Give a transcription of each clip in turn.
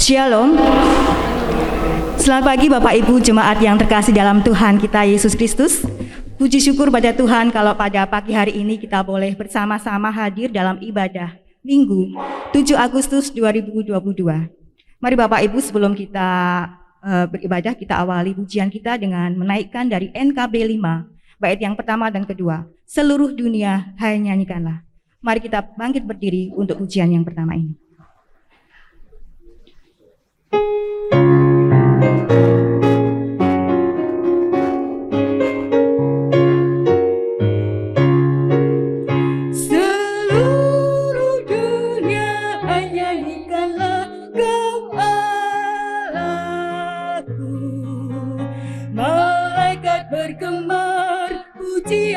Shalom. Selamat pagi Bapak Ibu Jemaat yang terkasih dalam Tuhan kita Yesus Kristus. Puji syukur pada Tuhan kalau pada pagi hari ini kita boleh bersama-sama hadir dalam ibadah Minggu 7 Agustus 2022. Mari Bapak Ibu sebelum kita beribadah, kita awali pujian kita dengan menaikkan dari NKB 5, bait yang pertama dan kedua. Seluruh dunia hai nyanyikanlah. Mari kita bangkit berdiri untuk pujian yang pertama ini.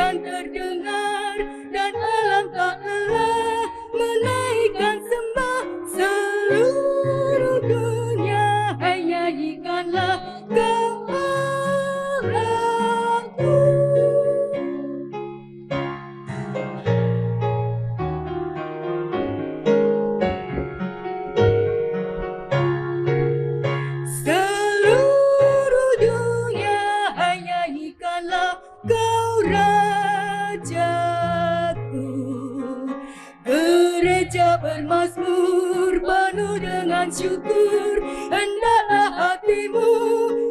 Terdengar dan alam tak lelah menaikkan sembah. Seluruh dunia hai nyanyikanlah Kau Allahku. Seluruh dunia hai nyanyikanlah Kau Rajaku. Gereja bermazmur penuh dengan syukur, hendaklah hatimu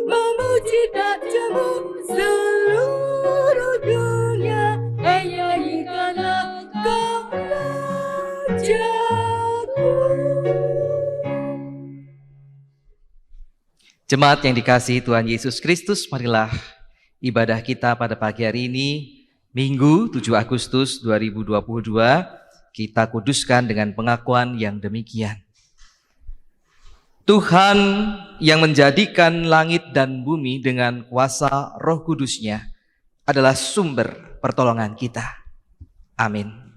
memuji tak jemu. Seluruh dunia hai nyanyikanlah Kau Rajaku. Jemaat yang dikasihi Tuhan Yesus Kristus, marilah ibadah kita pada pagi hari ini, Minggu 7 Agustus 2022, kita kuduskan dengan pengakuan yang demikian. Tuhan yang menjadikan langit dan bumi dengan kuasa Roh Kudus-Nya adalah sumber pertolongan kita. Amin.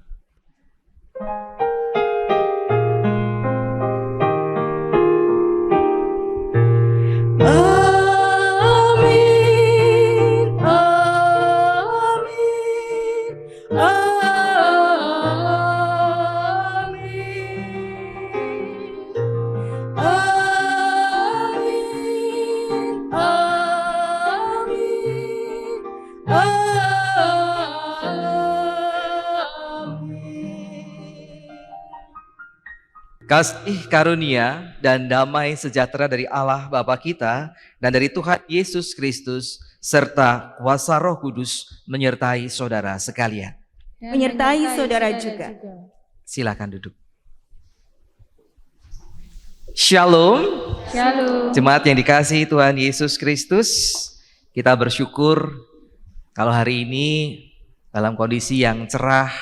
Kasih karunia dan damai sejahtera dari Allah Bapa kita dan dari Tuhan Yesus Kristus serta kuasa Roh Kudus menyertai saudara sekalian. Menyertai saudara juga. Silakan duduk. Shalom. Shalom. Jemaat yang dikasihi Tuhan Yesus Kristus, kita bersyukur kalau hari ini dalam kondisi yang cerah,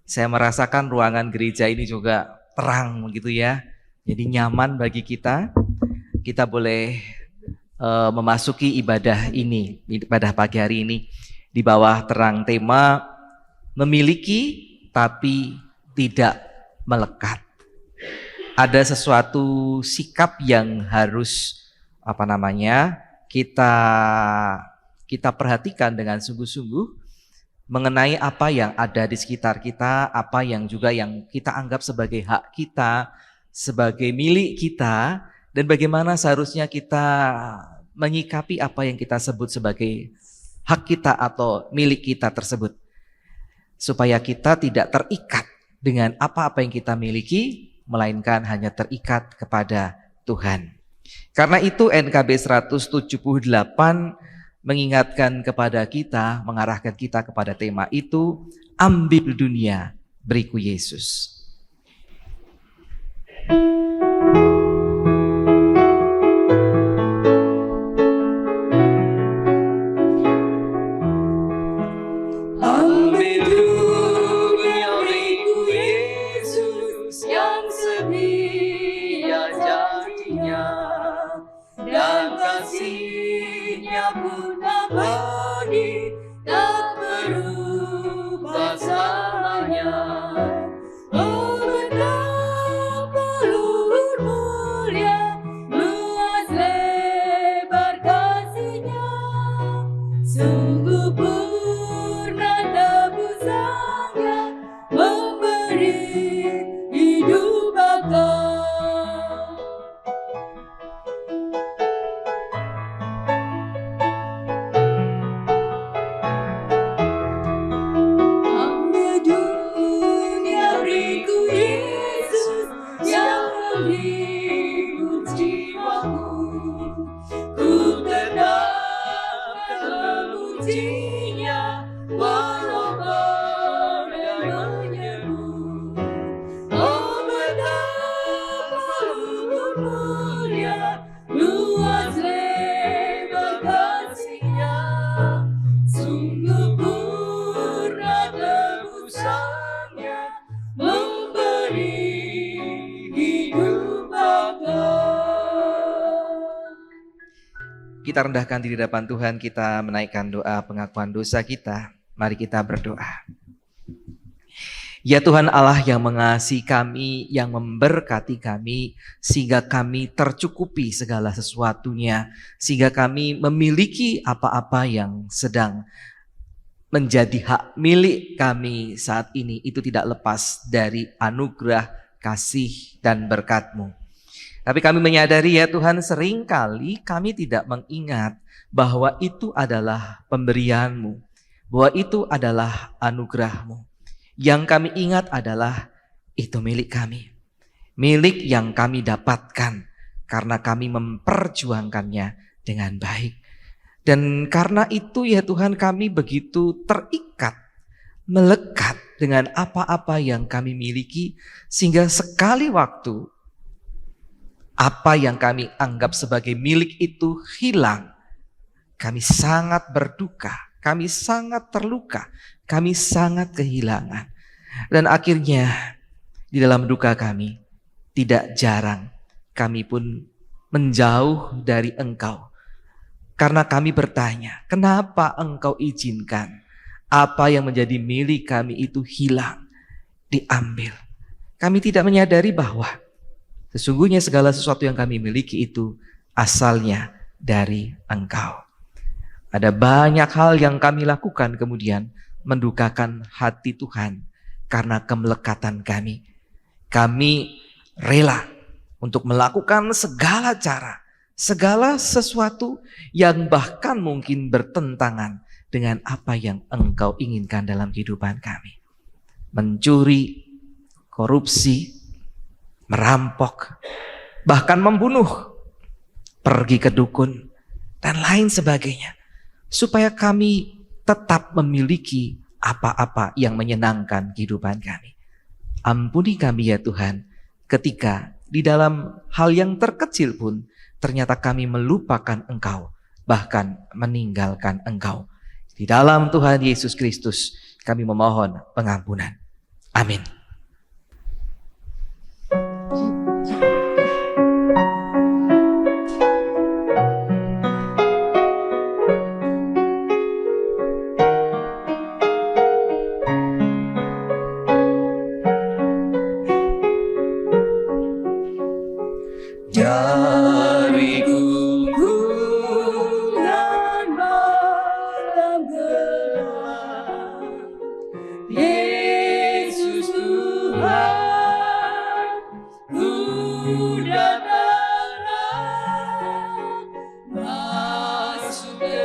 saya merasakan ruangan gereja ini juga terang begitu ya. Jadi nyaman bagi kita. Kita boleh memasuki ibadah ini, ibadah pagi hari ini di bawah terang tema memiliki tapi tidak melekat. Ada sesuatu sikap yang harus kita perhatikan dengan sungguh-sungguh mengenai apa yang ada di sekitar kita, apa yang juga yang kita anggap sebagai hak kita, sebagai milik kita, dan bagaimana seharusnya kita menyikapi apa yang kita sebut sebagai hak kita atau milik kita tersebut. Supaya kita tidak terikat dengan apa-apa yang kita miliki, melainkan hanya terikat kepada Tuhan. Karena itu NKB 178 mengingatkan kepada kita, mengarahkan kita kepada tema itu, ambil dunia, beriku Yesus. Ambil dunia, beriku Yesus yang setia janjinya, dan kasih-Nya pun abadi, tak berubah selamanya. Oh betapa luhur mulia, luas lebar kasih-Nya, sungguh purna tebusannya, memberi hidup bakal. janjinya menolong dan menyembuh. Oh betapa luhur mulia, luas lebar kasih-Nya, sungguh purna tebusan-Nya, memberi hidup bakal. Kita rendahkan diri di hadapan Tuhan, kita menaikkan doa pengakuan dosa kita. Mari kita berdoa. Ya Tuhan Allah yang mengasihi kami, yang memberkati kami, sehingga kami tercukupi segala sesuatunya, sehingga kami memiliki apa-apa yang sedang menjadi hak milik kami saat ini, itu tidak lepas dari anugerah, kasih, dan berkat-Mu. Tapi kami menyadari ya Tuhan, seringkali kami tidak mengingat bahwa itu adalah pemberian-Mu, bahwa itu adalah anugerah-Mu. Yang kami ingat adalah itu milik kami, milik yang kami dapatkan karena kami memperjuangkannya dengan baik. Dan karena itu ya Tuhan, kami begitu terikat, melekat dengan apa-apa yang kami miliki, sehingga sekali waktu apa yang kami anggap sebagai milik itu hilang, kami sangat berduka, kami sangat terluka, kami sangat kehilangan. Dan akhirnya di dalam duka kami, tidak jarang kami pun menjauh dari Engkau. Karena kami bertanya, kenapa Engkau izinkan apa yang menjadi milik kami itu hilang, diambil. Kami tidak menyadari bahwa sesungguhnya segala sesuatu yang kami miliki itu asalnya dari Engkau. Ada banyak hal yang kami lakukan kemudian mendukakan hati Tuhan karena kemelekatan kami. Kami rela untuk melakukan segala cara, segala sesuatu yang bahkan mungkin bertentangan dengan apa yang Engkau inginkan dalam kehidupan kami. Mencuri, korupsi, merampok, bahkan membunuh, pergi ke dukun, dan lain sebagainya. Supaya kami tetap memiliki apa-apa yang menyenangkan kehidupan kami. Ampuni kami ya Tuhan, ketika di dalam hal yang terkecil pun ternyata kami melupakan Engkau, bahkan meninggalkan Engkau. Di dalam Tuhan Yesus Kristus kami memohon pengampunan. Amin. Dari gunggungan malam gelap, Yesus Tuhan, ku datanglah, masuk ke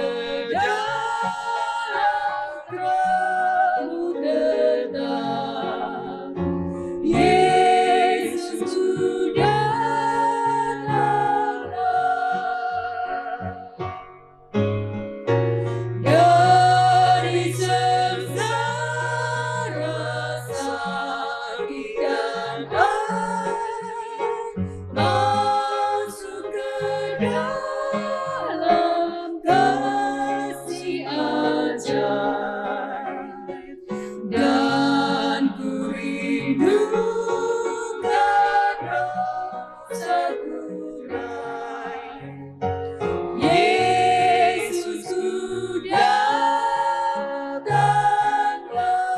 dalam Roh-Mu tetap. Yesus sudah dari sengsara sakit dan air, masuk ke dalam kasih ajaib, dan ku rindukan dosaku rai. Yesus sudah datanglah.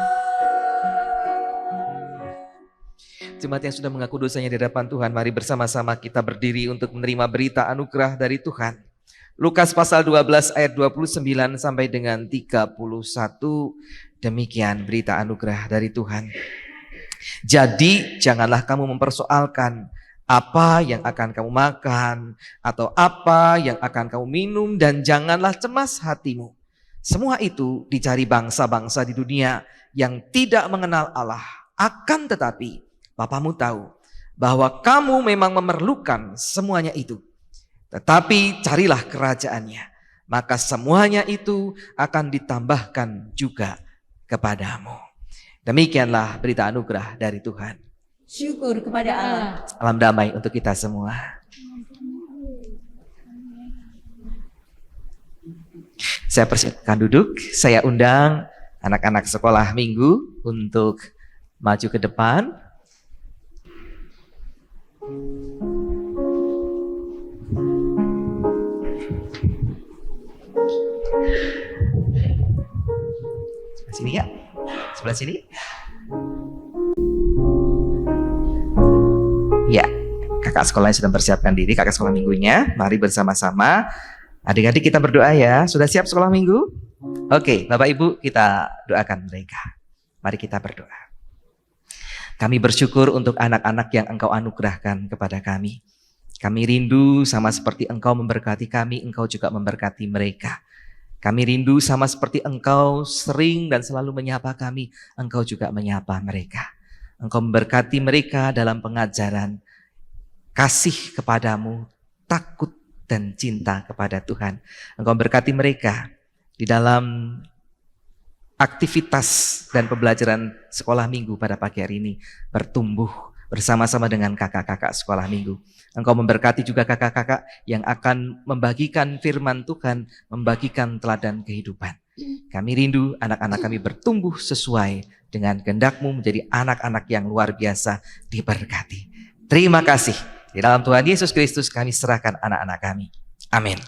Jemaat yang sudah mengaku dosanya di hadapan Tuhan, mari bersama-sama kita berdiri untuk menerima berita anugerah dari Tuhan. Lukas pasal 12 ayat 29 sampai dengan 31. Demikian berita anugerah dari Tuhan. Jadi janganlah kamu mempersoalkan apa yang akan kamu makan atau apa yang akan kamu minum, dan janganlah cemas hatimu. Semua itu dicari bangsa-bangsa di dunia yang tidak mengenal Allah. Akan tetapi Bapamu tahu bahwa kamu memang memerlukan semuanya itu. Tetapi carilah kerajaannya maka semuanya itu akan ditambahkan juga kepadamu. Demikianlah berita anugerah dari Tuhan. Syukur kepada Allah. Salam damai untuk kita semua. Saya persilakan duduk. Saya undang anak-anak sekolah minggu untuk maju ke depan. Sini ya, sebelah sini. Ya, kakak sekolahnya sudah mempersiapkan diri, kakak sekolah minggunya. Mari bersama-sama. Adik-adik kita berdoa ya. Sudah siap sekolah minggu? Oke, Bapak Ibu kita doakan mereka. Mari kita berdoa. Kami bersyukur untuk anak-anak yang Engkau anugerahkan kepada kami. Kami rindu sama seperti Engkau memberkati kami, Engkau juga memberkati mereka. Kami rindu sama seperti Engkau sering dan selalu menyapa kami, Engkau juga menyapa mereka. Engkau memberkati mereka dalam pengajaran kasih kepadamu, takut dan cinta kepada Tuhan. Engkau memberkati mereka di dalam aktivitas dan pembelajaran sekolah minggu pada pagi hari ini, bertumbuh bersama-sama dengan kakak-kakak sekolah minggu. Engkau memberkati juga kakak-kakak yang akan membagikan firman Tuhan, membagikan teladan kehidupan. Kami rindu anak-anak kami bertumbuh sesuai dengan kehendak-Mu menjadi anak-anak yang luar biasa diberkati. Terima kasih. Di dalam Tuhan Yesus Kristus kami serahkan anak-anak kami. Amin.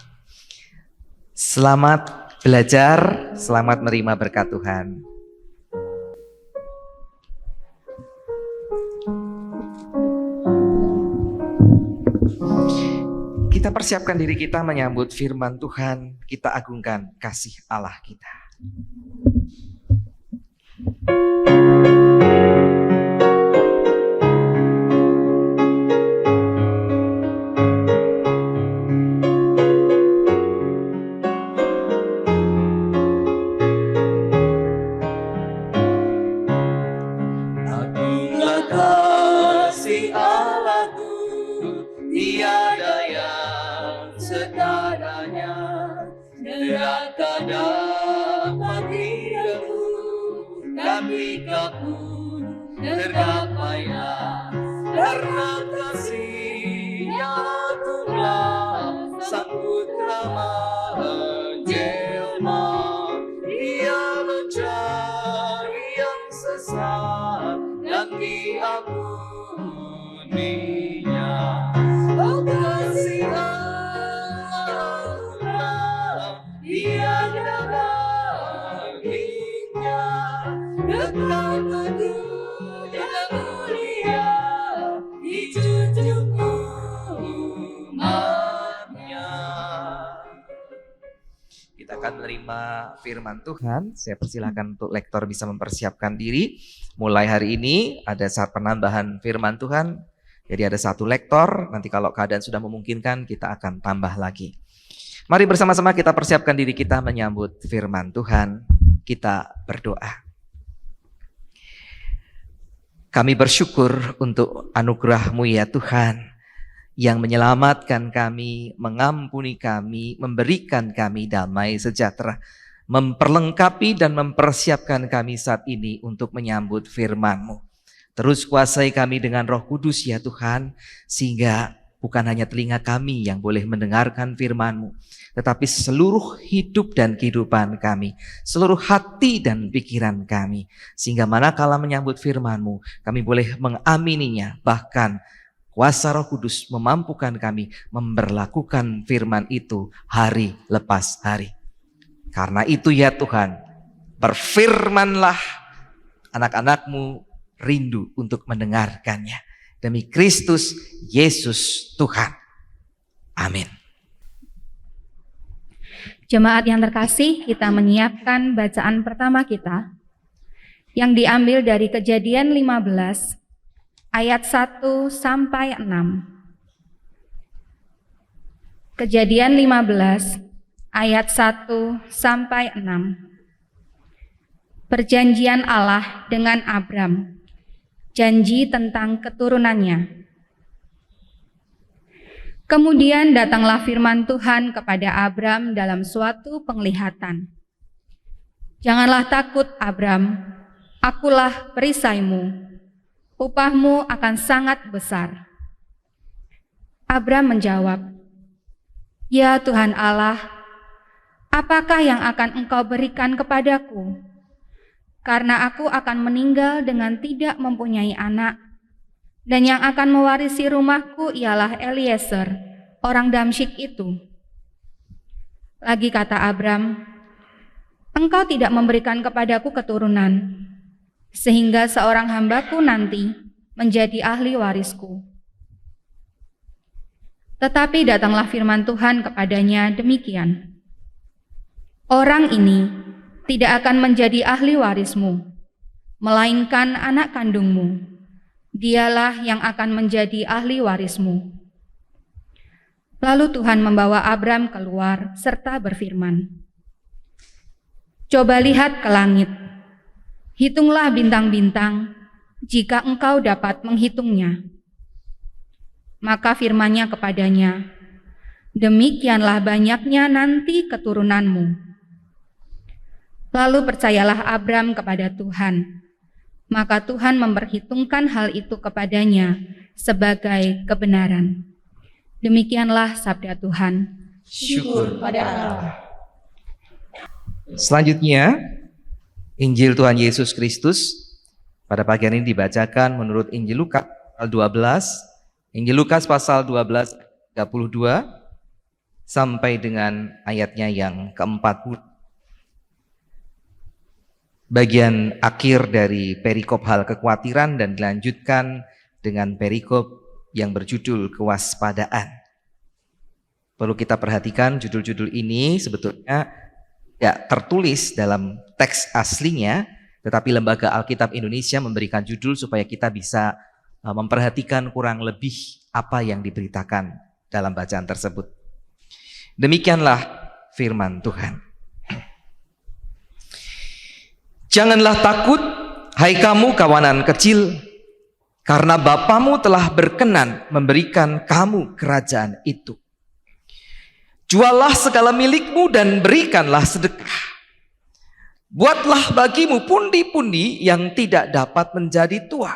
Selamat belajar, selamat menerima berkat Tuhan. Kita persiapkan diri kita menyambut firman Tuhan, kita agungkan kasih Allah kita. Agunglah kasih Allahku, tiada yang setaranya. Neraka dapat hidupku, tapi kau pun tergapailah. Karena kasih-Nya agunglah, Sang Putra menjelma. Dia mencari yang sesat dan diampuninya. Oh kasih Allah, tiada bandingnya. Kekal teguh dan mulia, dijunjung umatnya. Kita akan menerima firman Tuhan. Saya persilakan untuk lektor bisa mempersiapkan diri. Mulai hari ini ada saat penambahan firman Tuhan. Jadi ada satu lektor, nanti kalau keadaan sudah memungkinkan kita akan tambah lagi. Mari bersama-sama kita persiapkan diri kita menyambut firman Tuhan. Kita berdoa. Kami bersyukur untuk anugerah-Mu ya Tuhan, yang menyelamatkan kami, mengampuni kami, memberikan kami damai sejahtera, memperlengkapi dan mempersiapkan kami saat ini untuk menyambut firman-Mu. Terus kuasai kami dengan Roh Kudus ya Tuhan, sehingga bukan hanya telinga kami yang boleh mendengarkan firman-Mu, tetapi seluruh hidup dan kehidupan kami, seluruh hati dan pikiran kami, sehingga manakala menyambut firman-Mu, kami boleh mengamininya, bahkan kuasa Roh Kudus memampukan kami memberlakukan firman itu hari lepas hari. Karena itu ya Tuhan, berfirmanlah, anak-anak-Mu rindu untuk mendengarkannya. Demi Kristus Yesus Tuhan. Amin. Jemaat yang terkasih, kita menyiapkan bacaan pertama kita yang diambil dari Kejadian 15 ayat 1 sampai 6. Kejadian 15 ayat 1 sampai 6. Perjanjian Allah dengan Abram. Janji tentang keturunannya. Kemudian datanglah firman Tuhan kepada Abram dalam suatu penglihatan. Janganlah takut, Abram, akulah perisaimu, upahmu akan sangat besar. Abram menjawab, Ya Tuhan Allah, apakah yang akan Engkau berikan kepadaku? Karena aku akan meninggal dengan tidak mempunyai anak, dan yang akan mewarisi rumahku ialah Eliezer, orang Damsyik itu. Lagi kata Abram, Engkau tidak memberikan kepadaku keturunan, sehingga seorang hambaku nanti menjadi ahli warisku. Tetapi datanglah firman Tuhan kepadanya demikian, Orang ini tidak akan menjadi ahli warismu, melainkan anak kandungmu. Dialah yang akan menjadi ahli warismu. Lalu Tuhan membawa Abram keluar serta berfirman, Coba lihat ke langit, hitunglah bintang-bintang, jika engkau dapat menghitungnya. Maka firman-Nya kepadanya, Demikianlah banyaknya nanti keturunanmu. Lalu percayalah Abram kepada Tuhan, maka Tuhan memperhitungkan hal itu kepadanya sebagai kebenaran. Demikianlah sabda Tuhan. Syukur pada Allah. Selanjutnya, Injil Tuhan Yesus Kristus pada pagi hari ini dibacakan menurut Injil Lukas pasal 12. Injil Lukas pasal 12 32 sampai dengan ayatnya yang ke-40. Bagian akhir dari perikop hal kekhawatiran dan dilanjutkan dengan perikop yang berjudul kewaspadaan. Perlu kita perhatikan judul-judul ini sebetulnya tidak tertulis dalam teks aslinya, tetapi Lembaga Alkitab Indonesia memberikan judul supaya kita bisa memperhatikan kurang lebih apa yang diberitakan dalam bacaan tersebut. Demikianlah firman Tuhan. Janganlah takut, hai kamu kawanan kecil, karena Bapamu telah berkenan memberikan kamu kerajaan itu. Juallah segala milikmu dan berikanlah sedekah. Buatlah bagimu pundi-pundi yang tidak dapat menjadi tua,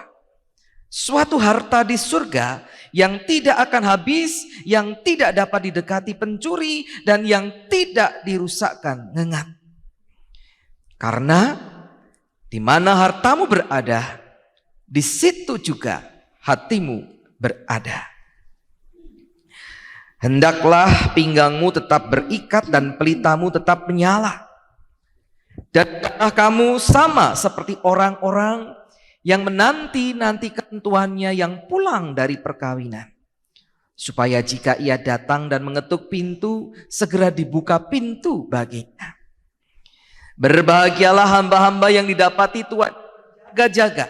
suatu harta di surga yang tidak akan habis, yang tidak dapat didekati pencuri, dan yang tidak dirusakkan ngengat. Karena di mana hartamu berada, di situ juga hatimu berada. Hendaklah pinggangmu tetap berikat dan pelitamu tetap menyala. Dan janganlah kamu sama seperti orang-orang yang menanti-nantikan tuannya yang pulang dari perkawinan, supaya jika ia datang dan mengetuk pintu, segera dibuka pintu baginya. Berbahagialah hamba-hamba yang didapati Tuhan jaga-jaga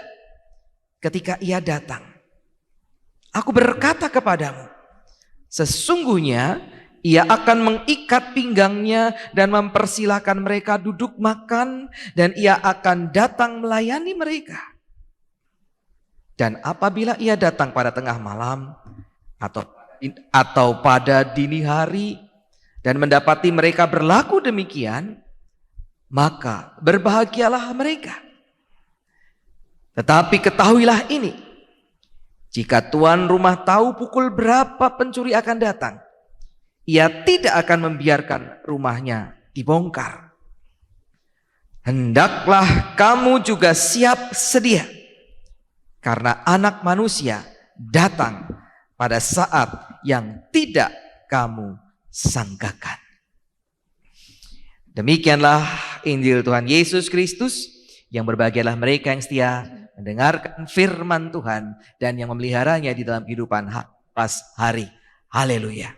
ketika ia datang. Aku berkata kepadamu, sesungguhnya ia akan mengikat pinggangnya dan mempersilahkan mereka duduk makan, dan ia akan datang melayani mereka. Dan apabila ia datang pada tengah malam atau pada dini hari dan mendapati mereka berlaku demikian, maka berbahagialah mereka. Tetapi ketahuilah ini, jika tuan rumah tahu pukul berapa pencuri akan datang, ia tidak akan membiarkan rumahnya dibongkar. Hendaklah kamu juga siap sedia, karena Anak Manusia datang pada saat yang tidak kamu sangkakan. Demikianlah Injil Tuhan Yesus Kristus. Yang berbahagialah mereka yang setia mendengarkan firman Tuhan dan yang memeliharanya di dalam kehidupan pas hari. Haleluya.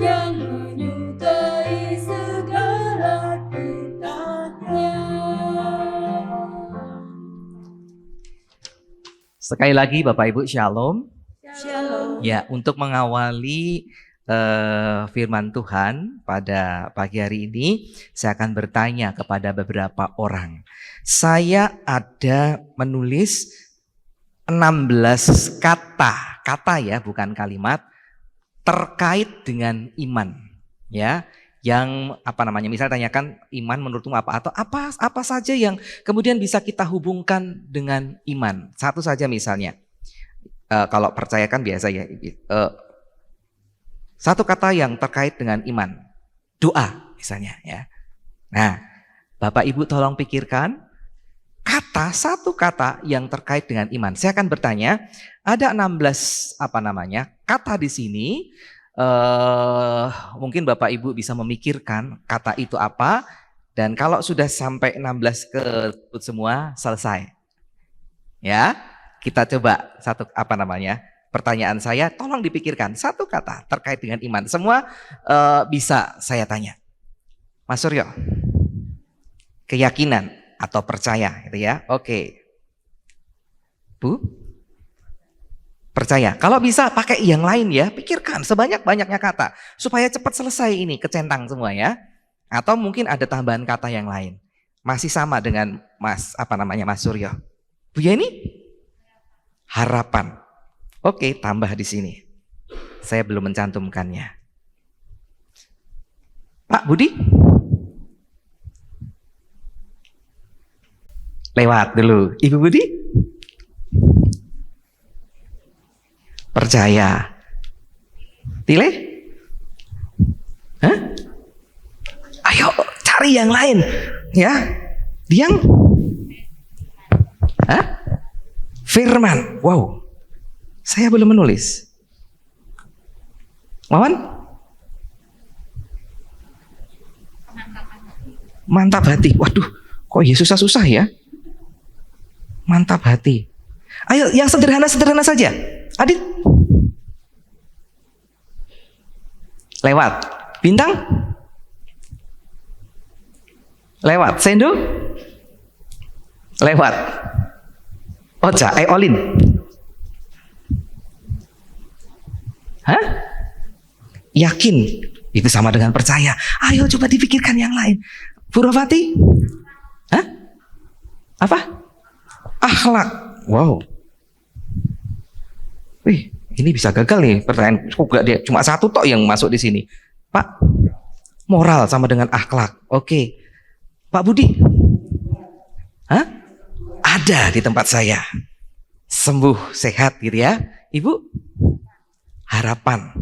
Yang menyukai segala Sekali lagi Bapak Ibu Shalom. Shalom. Ya, untuk mengawali firman Tuhan pada pagi hari ini, saya akan bertanya kepada beberapa orang. Saya ada menulis 16 kata ya, bukan kalimat, terkait dengan iman. Ya, yang misalnya tanyakan iman menurutmu apa, atau apa saja yang kemudian bisa kita hubungkan dengan iman. Satu saja misalnya. Kalau percaya kan biasa ya. Satu kata yang terkait dengan iman, doa misalnya ya. Nah, Bapak Ibu tolong pikirkan satu kata yang terkait dengan iman. Saya akan bertanya, ada 16 kata di sini. Mungkin Bapak Ibu bisa memikirkan kata itu apa, dan kalau sudah sampai 16 ke semua selesai. Ya, kita coba pertanyaan saya, tolong dipikirkan satu kata terkait dengan iman. Semua bisa saya tanya. Mas Suryo, keyakinan atau percaya gitu ya. Oke. Bu? Percaya. Kalau bisa pakai yang lain ya, pikirkan sebanyak-banyaknya kata supaya cepat selesai ini, kecentang semua ya. Atau mungkin ada tambahan kata yang lain. Masih sama dengan Mas Suryo. Bu Yeni? Harapan. Oke, tambah di sini. Saya belum mencantumkannya. Pak Budi? Lewat dulu. Ibu Budi? Percaya. Tile? Hah? Ayo cari yang lain. Ya. Diang? Hah? Firman. Wow. Saya belum menulis. Wawan? Mantap hati. Waduh, kok ya susah-susah ya? Mantap hati. Ayo yang sederhana-sederhana saja. Adit? Lewat. Bintang? Lewat. Sendo? Lewat. Ocha, Olin? Hah? Yakin. Itu sama dengan percaya. Ayo coba dipikirkan yang lain. Purwati? Hah? Apa? Akhlak. Wow. Wih, ini bisa gagal nih pertanyaan. Kok dia cuma satu tok yang masuk di sini. Pak, moral sama dengan akhlak. Oke. Pak Budi? Hah? Ada di tempat saya. Sembuh, sehat gitu ya. Ibu? Harapan.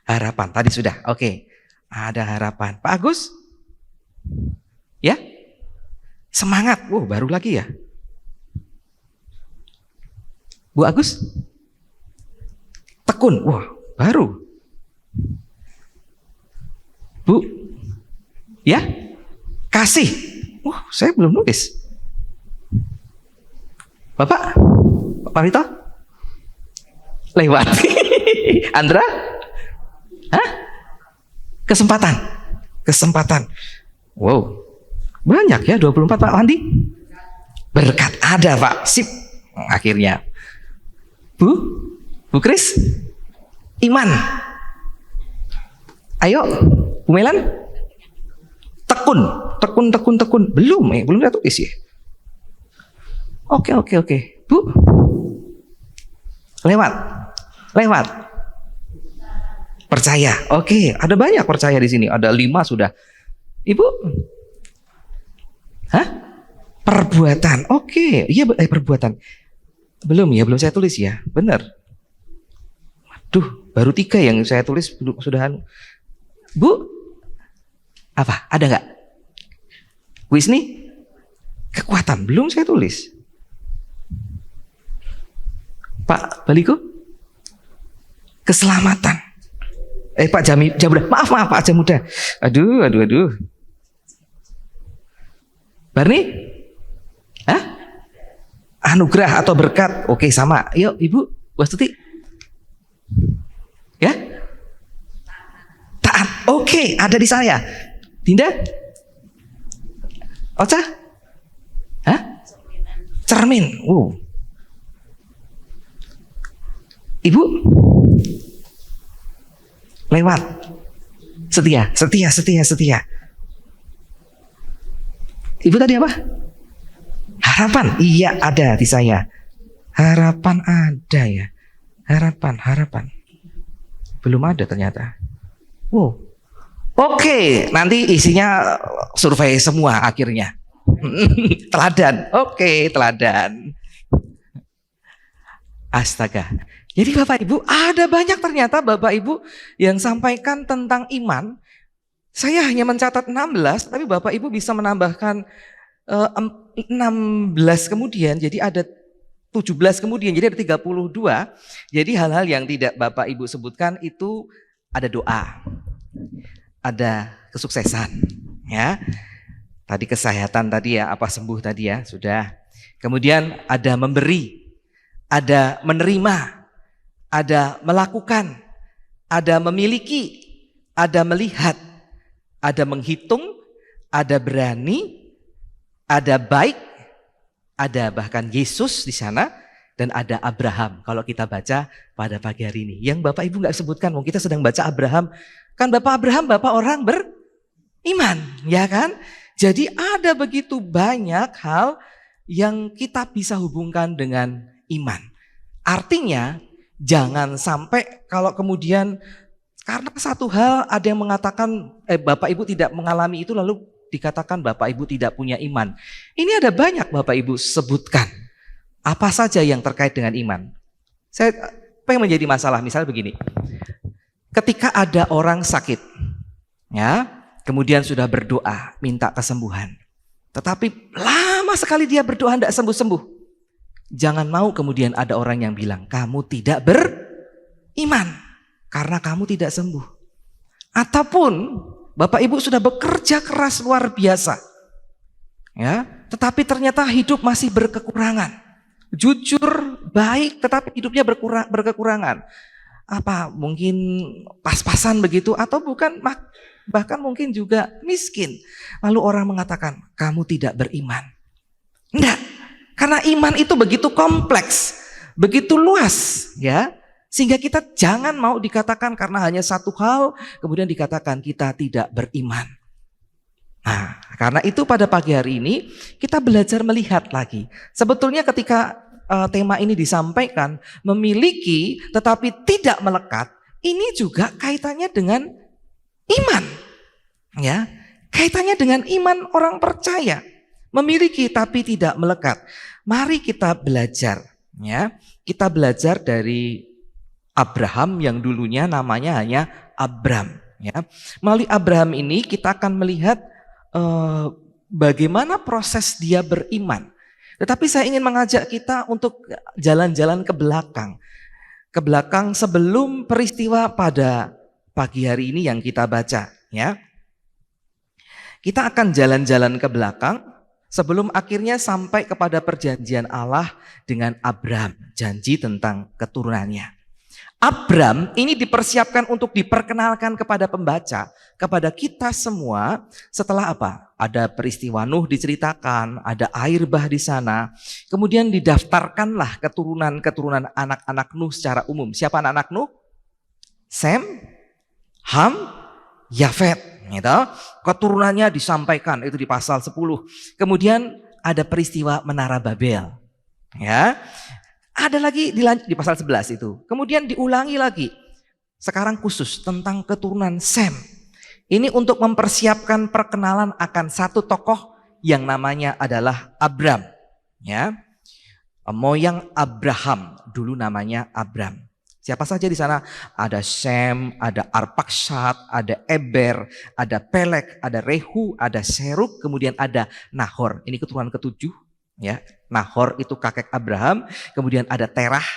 Harapan. Tadi sudah. Oke. Ada harapan. Pak Agus? Ya? Semangat. Wow, baru lagi ya. Bu Agus? Tekun. Wah, baru. Bu? Ya? Kasih. Wah, saya belum nulis. Bapak? Pak Rito? Lewat. Andra? Hah? Kesempatan. Kesempatan. Wow. Banyak ya, 24 Pak Andi. Berkat ada Pak. Sip. Akhirnya. Bu Kris? Iman. Ayo, Bu Melan? Tekun. Belum saya tulis ya. Oke. Bu? Lewat. Percaya. Oke, ada banyak percaya di sini. Ada 5 sudah. Ibu? Hah? Perbuatan. Oke. Iya, perbuatan. Belum saya tulis ya. Benar. Waduh, baru 3 yang saya tulis sudah. Bu? Apa? Ada nggak? Wisni? Kekuatan. Belum saya tulis. Pak Baliku? Keselamatan. Pak Jamuda. Maaf Pak Jamuda. Aduh. Barni? Hah? Anugerah atau berkat. Oke, sama. Yuk, Ibu Wastuti. Ya? Taat. Oke, ada di saya. Dinda? Ocha? Hah? Cermin. Ibu? Lewat. Setia. Ibu tadi apa? Harapan. Iya, ada di saya. Harapan ada ya. Harapan. Belum ada ternyata. Wow. Oke, nanti isinya survei semua akhirnya. Teladan. Oke, teladan. Astaga. Jadi Bapak Ibu, ada banyak ternyata Bapak Ibu yang sampaikan tentang iman. Saya hanya mencatat 16, tapi Bapak Ibu bisa menambahkan 16 kemudian, jadi ada 17 kemudian, jadi ada 32. Jadi hal-hal yang tidak Bapak Ibu sebutkan itu ada doa, ada kesuksesan, ya. Tadi kesehatan tadi ya, apa sembuh tadi ya, sudah. Kemudian ada memberi, ada menerima, ada melakukan, ada memiliki, ada melihat, ada menghitung, ada berani, ada baik, ada bahkan Yesus di sana, dan ada Abraham. Kalau kita baca pada pagi hari ini, yang Bapak Ibu nggak sebutkan, kita sedang baca Abraham, kan Bapak Abraham, Bapak orang beriman, ya kan? Jadi ada begitu banyak hal yang kita bisa hubungkan dengan iman. Artinya jangan sampai kalau kemudian karena satu hal ada yang mengatakan Bapak Ibu tidak mengalami itu lalu dikatakan Bapak Ibu tidak punya iman. Ini ada banyak Bapak Ibu sebutkan. Apa saja yang terkait dengan iman. Saya pengen menjadi masalah misalnya begini. Ketika ada orang sakit, ya, kemudian sudah berdoa, minta kesembuhan. Tetapi lama sekali dia berdoa tidak sembuh-sembuh. Jangan mau kemudian ada orang yang bilang, kamu tidak beriman karena kamu tidak sembuh. Ataupun Bapak Ibu sudah bekerja keras luar biasa, ya, tetapi ternyata hidup masih berkekurangan. Jujur, baik, tetapi hidupnya berkekurangan. Apa mungkin pas-pasan begitu atau bukan, bahkan mungkin juga miskin. Lalu orang mengatakan kamu tidak beriman. Enggak, karena iman itu begitu kompleks, begitu luas, ya, sehingga kita jangan mau dikatakan karena hanya satu hal kemudian dikatakan kita tidak beriman. Nah, karena itu pada pagi hari ini kita belajar melihat lagi. Sebetulnya ketika tema ini disampaikan, memiliki tetapi tidak melekat, ini juga kaitannya dengan iman. Ya, kaitannya dengan iman orang percaya. Memiliki tapi tidak melekat. Mari kita belajar, ya. Kita belajar dari Abraham yang dulunya namanya hanya Abram, ya. Melalui Abraham ini kita akan melihat bagaimana proses dia beriman. Tetapi saya ingin mengajak kita untuk jalan-jalan ke belakang. Ke belakang sebelum peristiwa pada pagi hari ini yang kita baca, ya. Kita akan jalan-jalan ke belakang sebelum akhirnya sampai kepada perjanjian Allah dengan Abram, janji tentang keturunannya. Abram ini dipersiapkan untuk diperkenalkan kepada pembaca, kepada kita semua setelah apa? Ada peristiwa Nuh diceritakan, ada air bah di sana. Kemudian didaftarkanlah keturunan-keturunan anak-anak Nuh secara umum. Siapa anak-anak Nuh? Sem, Ham, Yafet. Gitu. Keturunannya disampaikan itu di pasal 10. Kemudian ada peristiwa Menara Babel. Ya. Ada lagi di pasal 11 itu. Kemudian diulangi lagi. Sekarang khusus tentang keturunan Sem. Ini untuk mempersiapkan perkenalan akan satu tokoh yang namanya adalah Abram. Ya. Moyang Abraham, dulu namanya Abram. Siapa saja di sana? Ada Sem, ada Arpaksad, ada Eber, ada Pelek, ada Rehu, ada Seruk, kemudian ada Nahor. Ini keturunan ketujuh. Ya, Nahor itu kakek Abraham, kemudian ada Terah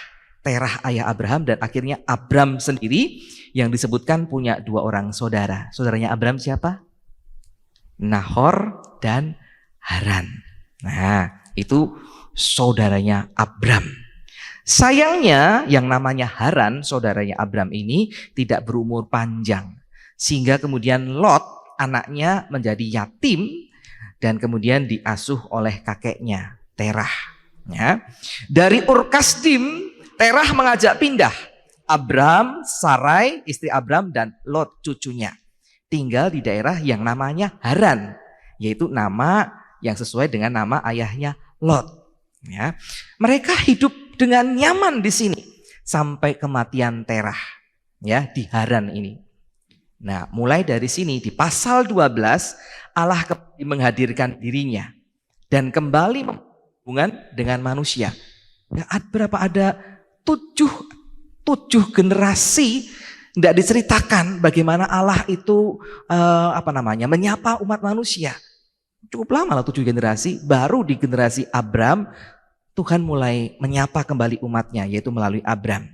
ayah Abraham, dan akhirnya Abram sendiri yang disebutkan punya dua orang saudara. Saudaranya Abram siapa? Nahor dan Haran. Nah, itu saudaranya Abram. Sayangnya yang namanya Haran, saudaranya Abram ini tidak berumur panjang. Sehingga kemudian Lot anaknya menjadi yatim dan kemudian diasuh oleh kakeknya, Terah. Ya. Dari Ur Kasdim, Terah mengajak pindah. Abram, Sarai, istri Abram, dan Lot, cucunya. Tinggal di daerah yang namanya Haran, yaitu nama yang sesuai dengan nama ayahnya Lot. Ya. Mereka hidup dengan nyaman di sini sampai kematian Terah, ya, di Haran ini. Nah, mulai dari sini di pasal 12 Allah kembali menghadirkan dirinya dan kembali hubungan dengan manusia. Ya, ada 7 generasi tidak diceritakan bagaimana Allah itu menyapa umat manusia. Cukup lama lah 7 generasi, baru di generasi Abram Tuhan mulai menyapa kembali umatnya, yaitu melalui Abram.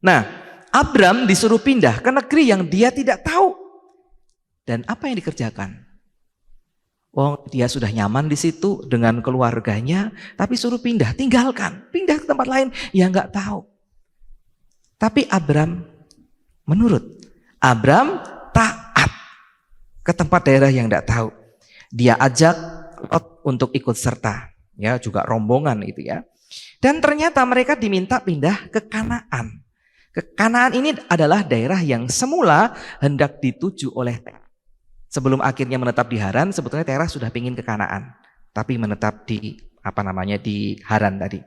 Nah, Abram disuruh pindah ke negeri yang dia tidak tahu. Dan apa yang dikerjakan? Dia sudah nyaman di situ dengan keluarganya, tapi suruh pindah, pindah ke tempat lain yang nggak tahu. Tapi Abram taat ke tempat daerah yang nggak tahu. Dia ajak Lot untuk ikut serta, ya, juga rombongan itu ya. Dan ternyata mereka diminta pindah ke Kanaan. Kanaan ini adalah daerah yang semula hendak dituju oleh Terah. Sebelum akhirnya menetap di Haran, sebetulnya Terah sudah pingin ke Kanaan, tapi menetap di di Haran tadi.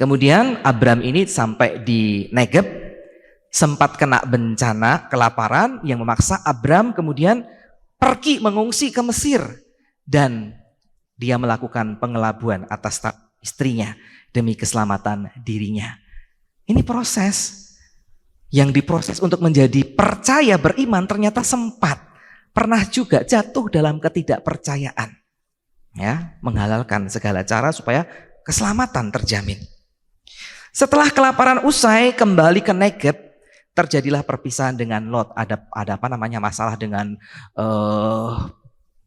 Kemudian Abram ini sampai di Negeb, sempat kena bencana kelaparan yang memaksa Abram kemudian pergi mengungsi ke Mesir, dan dia melakukan pengelabuan atas istrinya demi keselamatan dirinya. Ini proses yang diproses untuk menjadi percaya beriman, ternyata sempat pernah juga jatuh dalam ketidakpercayaan, ya, menghalalkan segala cara supaya keselamatan terjamin. Setelah kelaparan usai, kembali ke Negeb, terjadilah perpisahan dengan Lot. Ada masalah dengan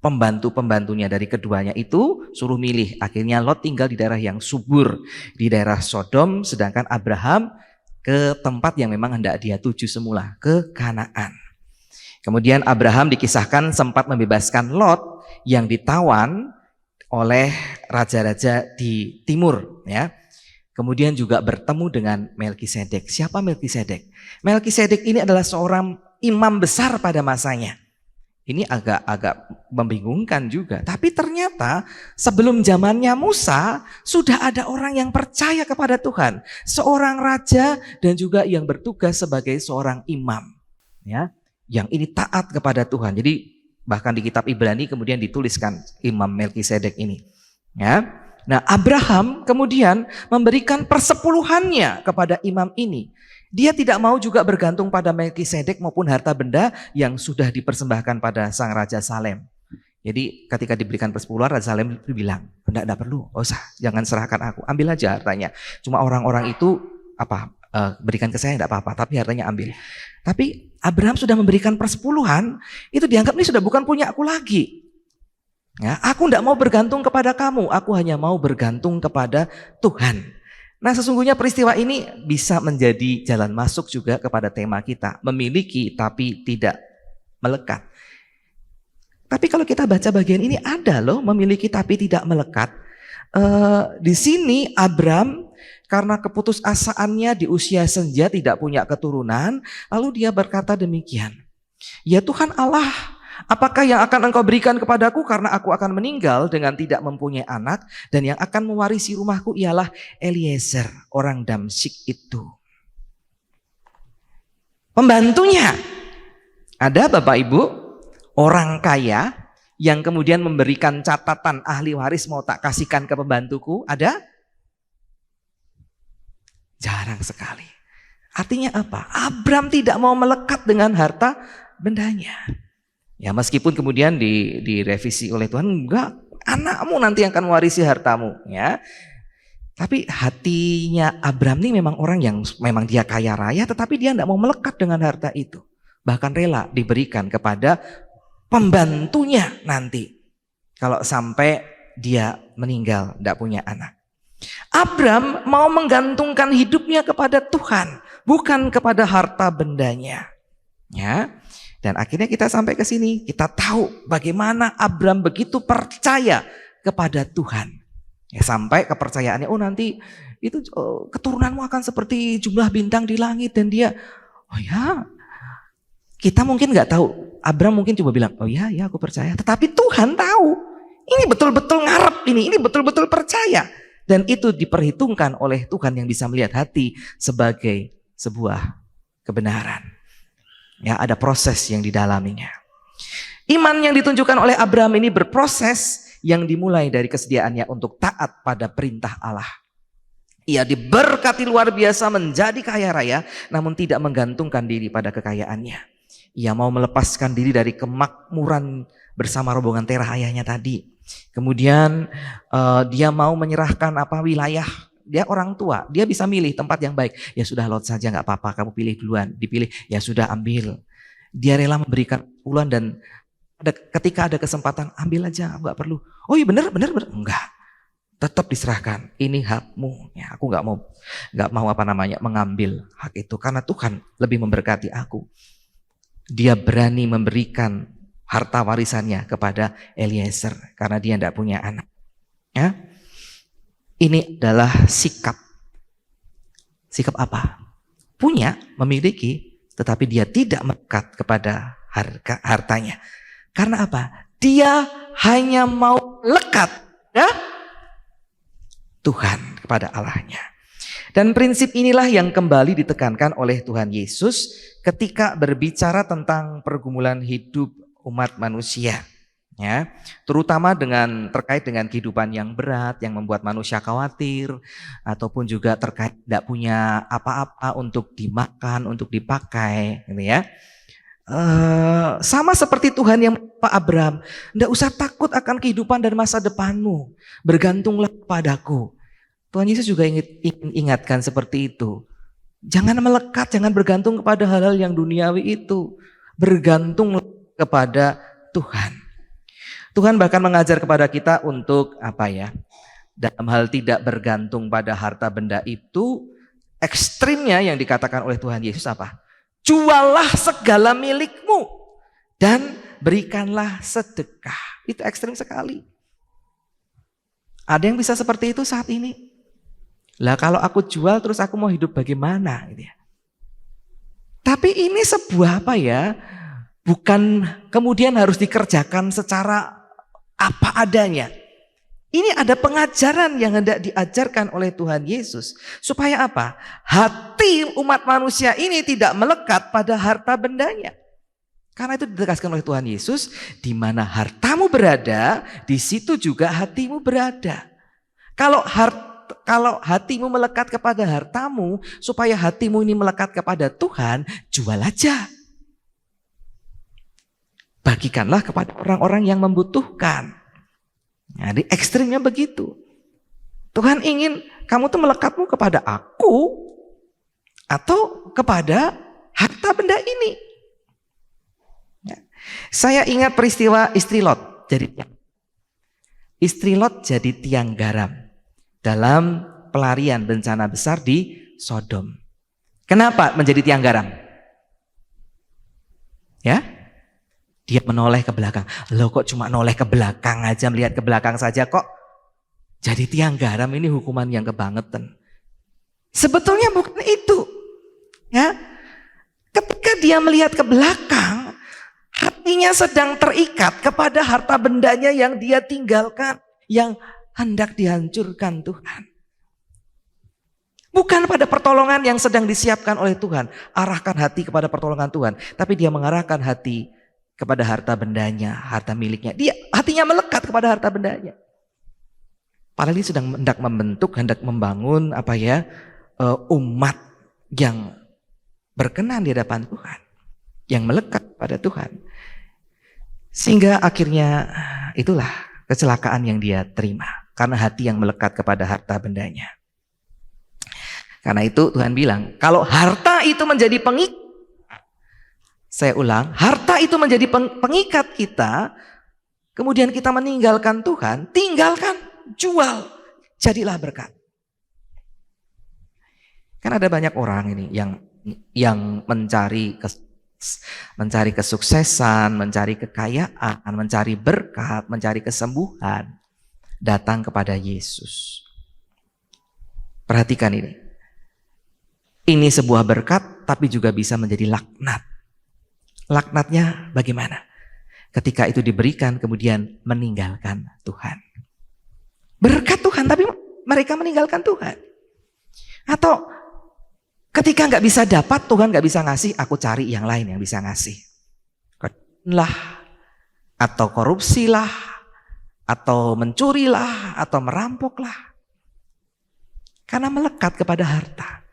pembantu-pembantunya dari keduanya itu, suruh milih. Akhirnya Lot tinggal di daerah yang subur, di daerah Sodom, sedangkan Abraham ke tempat yang memang hendak dia tuju semula, ke Kanaan. Kemudian Abraham dikisahkan sempat membebaskan Lot yang ditawan oleh raja-raja di timur, ya. Kemudian juga bertemu dengan Melkisedek. Siapa Melkisedek? Melkisedek ini adalah seorang imam besar pada masanya. Ini agak membingungkan juga. Tapi ternyata sebelum zamannya Musa sudah ada orang yang percaya kepada Tuhan, seorang raja dan juga yang bertugas sebagai seorang imam, ya. Yang ini taat kepada Tuhan. Jadi bahkan di kitab Ibrani kemudian dituliskan Imam Melkisedek ini. Ya. Nah, Abraham kemudian memberikan persepuluhannya kepada imam ini. Dia tidak mau juga bergantung pada Melkisedek maupun harta benda yang sudah dipersembahkan pada sang Raja Salem. Jadi ketika diberikan persepuluhan, Raja Salem bilang, enggak perlu, jangan serahkan aku, ambil aja hartanya. Cuma orang-orang itu berikan ke saya enggak apa-apa, tapi hartanya ambil. Tapi Abraham sudah memberikan persepuluhan, itu dianggap ini sudah bukan punya aku lagi. Ya, aku enggak mau bergantung kepada kamu, aku hanya mau bergantung kepada Tuhan. Nah, sesungguhnya peristiwa ini bisa menjadi jalan masuk juga kepada tema kita, memiliki tapi tidak melekat. Tapi kalau kita baca bagian ini ada loh, memiliki tapi tidak melekat. Di sini Abram karena keputusasaannya di usia senja tidak punya keturunan, lalu dia berkata demikian, ya Tuhan Allah, apakah yang akan engkau berikan kepadaku karena aku akan meninggal dengan tidak mempunyai anak, dan yang akan mewarisi rumahku ialah Eliezer, orang Damsyik itu. Pembantunya ada Bapak Ibu, orang kaya yang kemudian memberikan catatan ahli waris mau tak kasihkan ke pembantuku, ada? Jarang sekali. Artinya apa? Abram tidak mau melekat dengan harta bendanya. Ya, meskipun kemudian direvisi oleh Tuhan, enggak, anakmu nanti yang akan mewarisi hartamu, ya. Tapi hatinya Abram ini memang orang yang memang dia kaya raya, tetapi dia enggak mau melekat dengan harta itu. Bahkan rela diberikan kepada pembantunya nanti kalau sampai dia meninggal enggak punya anak. Abram mau menggantungkan hidupnya kepada Tuhan, bukan kepada harta bendanya. Ya. Dan akhirnya kita sampai ke sini, kita tahu bagaimana Abram begitu percaya kepada Tuhan. Ya, sampai kepercayaannya, nanti itu keturunanmu akan seperti jumlah bintang di langit. Dan dia, oh ya, kita mungkin nggak tahu. Abraham mungkin coba bilang, oh ya aku percaya. Tetapi Tuhan tahu, ini betul-betul ngarep ini betul-betul percaya. Dan itu diperhitungkan oleh Tuhan yang bisa melihat hati sebagai sebuah kebenaran. Ya, ada proses yang didalaminya. Iman yang ditunjukkan oleh Abraham ini berproses yang dimulai dari kesediaannya untuk taat pada perintah Allah. Ia diberkati luar biasa menjadi kaya raya, namun tidak menggantungkan diri pada kekayaannya. Ia mau melepaskan diri dari kemakmuran bersama rombongan Terah ayahnya tadi. Kemudian dia mau menyerahkan wilayah. Dia orang tua, dia bisa milih tempat yang baik. Ya sudah, Lot saja nggak apa-apa, kamu pilih duluan. Dipilih, ya sudah ambil. Dia rela memberikan puluhan dan ketika ada kesempatan ambil aja, nggak perlu. Oh iya benar, enggak. Tetap diserahkan. Ini hakmu. Ya, aku nggak mau mengambil hak itu karena Tuhan lebih memberkati aku. Dia berani memberikan harta warisannya kepada Eliezer karena dia tidak punya anak. Ya, ini adalah sikap. Sikap apa? Punya, memiliki, tetapi dia tidak melekat kepada hartanya. Karena apa? Dia hanya mau lekat ya Tuhan, kepada Allahnya. Dan prinsip inilah yang kembali ditekankan oleh Tuhan Yesus ketika berbicara tentang pergumulan hidup umat manusia. Ya, terutama terkait dengan kehidupan yang berat yang membuat manusia khawatir, ataupun juga terkait tidak punya apa-apa untuk dimakan, untuk dipakai, gitu ya. Sama seperti Tuhan yang Pak Abraham, tidak usah takut akan kehidupan dan masa depanmu, bergantunglah kepadaku. Tuhan Yesus juga ingin ingatkan seperti itu. Jangan melekat, jangan bergantung kepada hal-hal yang duniawi itu, bergantung kepada Tuhan. Tuhan bahkan mengajar kepada kita untuk dalam hal tidak bergantung pada harta benda itu, ekstrimnya yang dikatakan oleh Tuhan Yesus apa? Juallah segala milikmu dan berikanlah sedekah. Itu ekstrim sekali. Ada yang bisa seperti itu saat ini? Lah kalau aku jual terus aku mau hidup bagaimana? Gitu ya. Tapi ini sebuah bukan kemudian harus dikerjakan secara apa adanya. Ini ada pengajaran yang hendak diajarkan oleh Tuhan Yesus. Supaya apa? Hati umat manusia ini tidak melekat pada harta bendanya. Karena itu ditegaskan oleh Tuhan Yesus, di mana hartamu berada, di situ juga hatimu berada. Kalau hatimu melekat kepada hartamu, supaya hatimu ini melekat kepada Tuhan, jual aja. Bagikanlah kepada orang-orang yang membutuhkan. Jadi ekstrimnya begitu. Tuhan ingin kamu tuh melekatmu kepada aku atau kepada harta benda ini. Ya. Saya ingat peristiwa istri Lot jadi tiang garam dalam pelarian bencana besar di Sodom. Kenapa menjadi tiang garam? Ya, dia menoleh ke belakang. Loh kok cuma noleh ke belakang aja, melihat ke belakang saja kok jadi tiang garam, ini hukuman yang kebangetan. Sebetulnya bukan itu. Ya, ketika dia melihat ke belakang, hatinya sedang terikat kepada harta bendanya yang dia tinggalkan, yang hendak dihancurkan Tuhan. Bukan pada pertolongan yang sedang disiapkan oleh Tuhan. Arahkan hati kepada pertolongan Tuhan. Tapi dia mengarahkan hati kepada harta bendanya, harta miliknya. Dia hatinya melekat kepada harta bendanya. Padahal dia sedang hendak membentuk, hendak membangun umat yang berkenan di hadapan Tuhan, yang melekat pada Tuhan. Sehingga akhirnya itulah kecelakaan yang dia terima, karena hati yang melekat kepada harta bendanya. Karena itu Tuhan bilang, kalau harta itu menjadi pengikat, saya ulang, harta itu menjadi pengikat kita, kemudian kita meninggalkan Tuhan, tinggalkan, jual, jadilah berkat. Kan ada banyak orang ini yang mencari kesuksesan, mencari kekayaan, mencari berkat, mencari kesembuhan, datang kepada Yesus. Perhatikan ini. Ini sebuah berkat tapi juga bisa menjadi laknat. Laknatnya bagaimana? Ketika itu diberikan kemudian meninggalkan Tuhan. Berkat Tuhan tapi mereka meninggalkan Tuhan. Atau ketika nggak bisa dapat, Tuhan nggak bisa ngasih, aku cari yang lain yang bisa ngasih. Lah, atau korupsilah, atau mencurilah, atau merampoklah. Karena melekat kepada harta,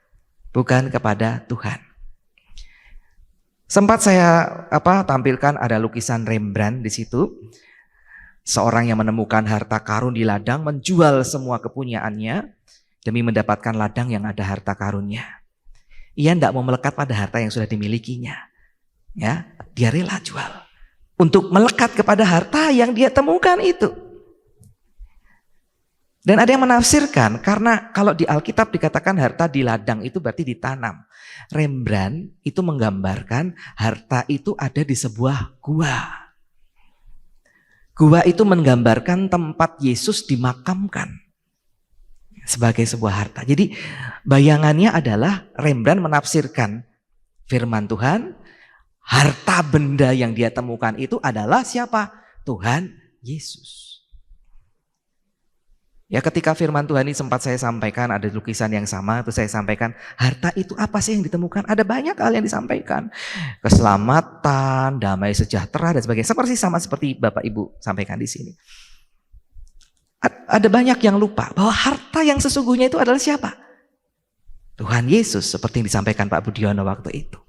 bukan kepada Tuhan. Sempat saya tampilkan ada lukisan Rembrandt di situ. Seorang yang menemukan harta karun di ladang menjual semua kepunyaannya demi mendapatkan ladang yang ada harta karunnya. Ia tidak mau melekat pada harta yang sudah dimilikinya. Ya, dia rela jual untuk melekat kepada harta yang dia temukan itu. Dan ada yang menafsirkan karena kalau di Alkitab dikatakan harta di ladang itu berarti ditanam. Rembrandt itu menggambarkan harta itu ada di sebuah gua. Gua itu menggambarkan tempat Yesus dimakamkan sebagai sebuah harta. Jadi bayangannya adalah Rembrandt menafsirkan firman Tuhan, harta benda yang dia temukan itu adalah siapa? Tuhan Yesus. Ya, ketika firman Tuhan ini sempat saya sampaikan, ada lukisan yang sama, itu saya sampaikan, harta itu apa sih yang ditemukan? Ada banyak hal yang disampaikan. Keselamatan, damai sejahtera, dan sebagainya. Sama seperti Bapak Ibu sampaikan di sini. Ada banyak yang lupa bahwa harta yang sesungguhnya itu adalah siapa? Tuhan Yesus, seperti yang disampaikan Pak Budiono waktu itu.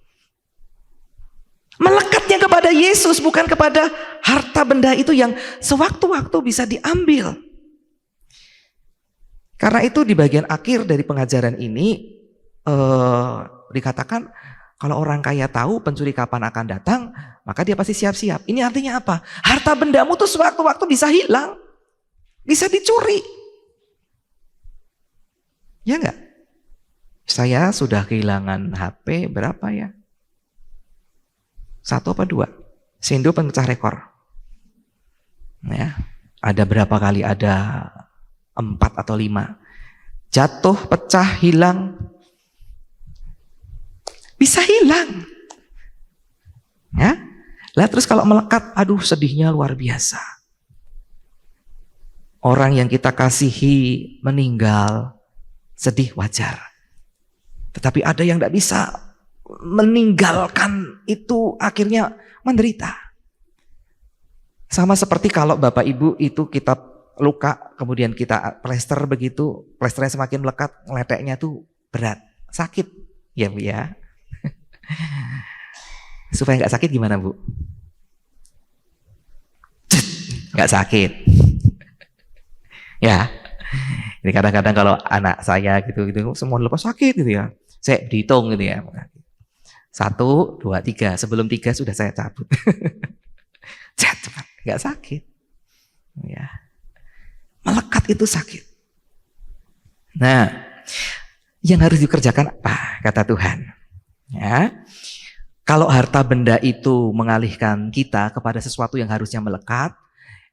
Melekatnya kepada Yesus, bukan kepada harta benda itu yang sewaktu-waktu bisa diambil. Karena itu di bagian akhir dari pengajaran ini dikatakan kalau orang kaya tahu pencuri kapan akan datang, maka dia pasti siap-siap. Ini artinya apa? Harta bendamu tuh sewaktu-waktu bisa hilang, bisa dicuri. Ya enggak? Saya sudah kehilangan HP berapa ya? 1 apa 2? Sindo pemecah rekor. Ya, ada berapa kali? Ada 4 atau 5. Jatuh, pecah, hilang. Bisa hilang. Ya. Lah terus kalau melekat, aduh sedihnya luar biasa. Orang yang kita kasihi meninggal, sedih wajar. Tetapi ada yang tidak bisa meninggalkan itu, akhirnya menderita. Sama seperti kalau Bapak Ibu itu kita luka, kemudian kita plester begitu, plesternya semakin melekat, ngeleteknya tuh berat, sakit, ya Bu ya. Supaya nggak sakit gimana Bu? Nggak sakit. Ya, ini kadang-kadang kalau anak saya gitu semua lepas sakit gitu ya. Saya dihitung gitu ya. 1, 2, 3. Sebelum 3 sudah saya cabut. Cepat, nggak sakit. Ya. Melekat itu sakit. Nah, yang harus dikerjakan apa? Kata Tuhan. Ya, kalau harta benda itu mengalihkan kita kepada sesuatu yang harusnya melekat,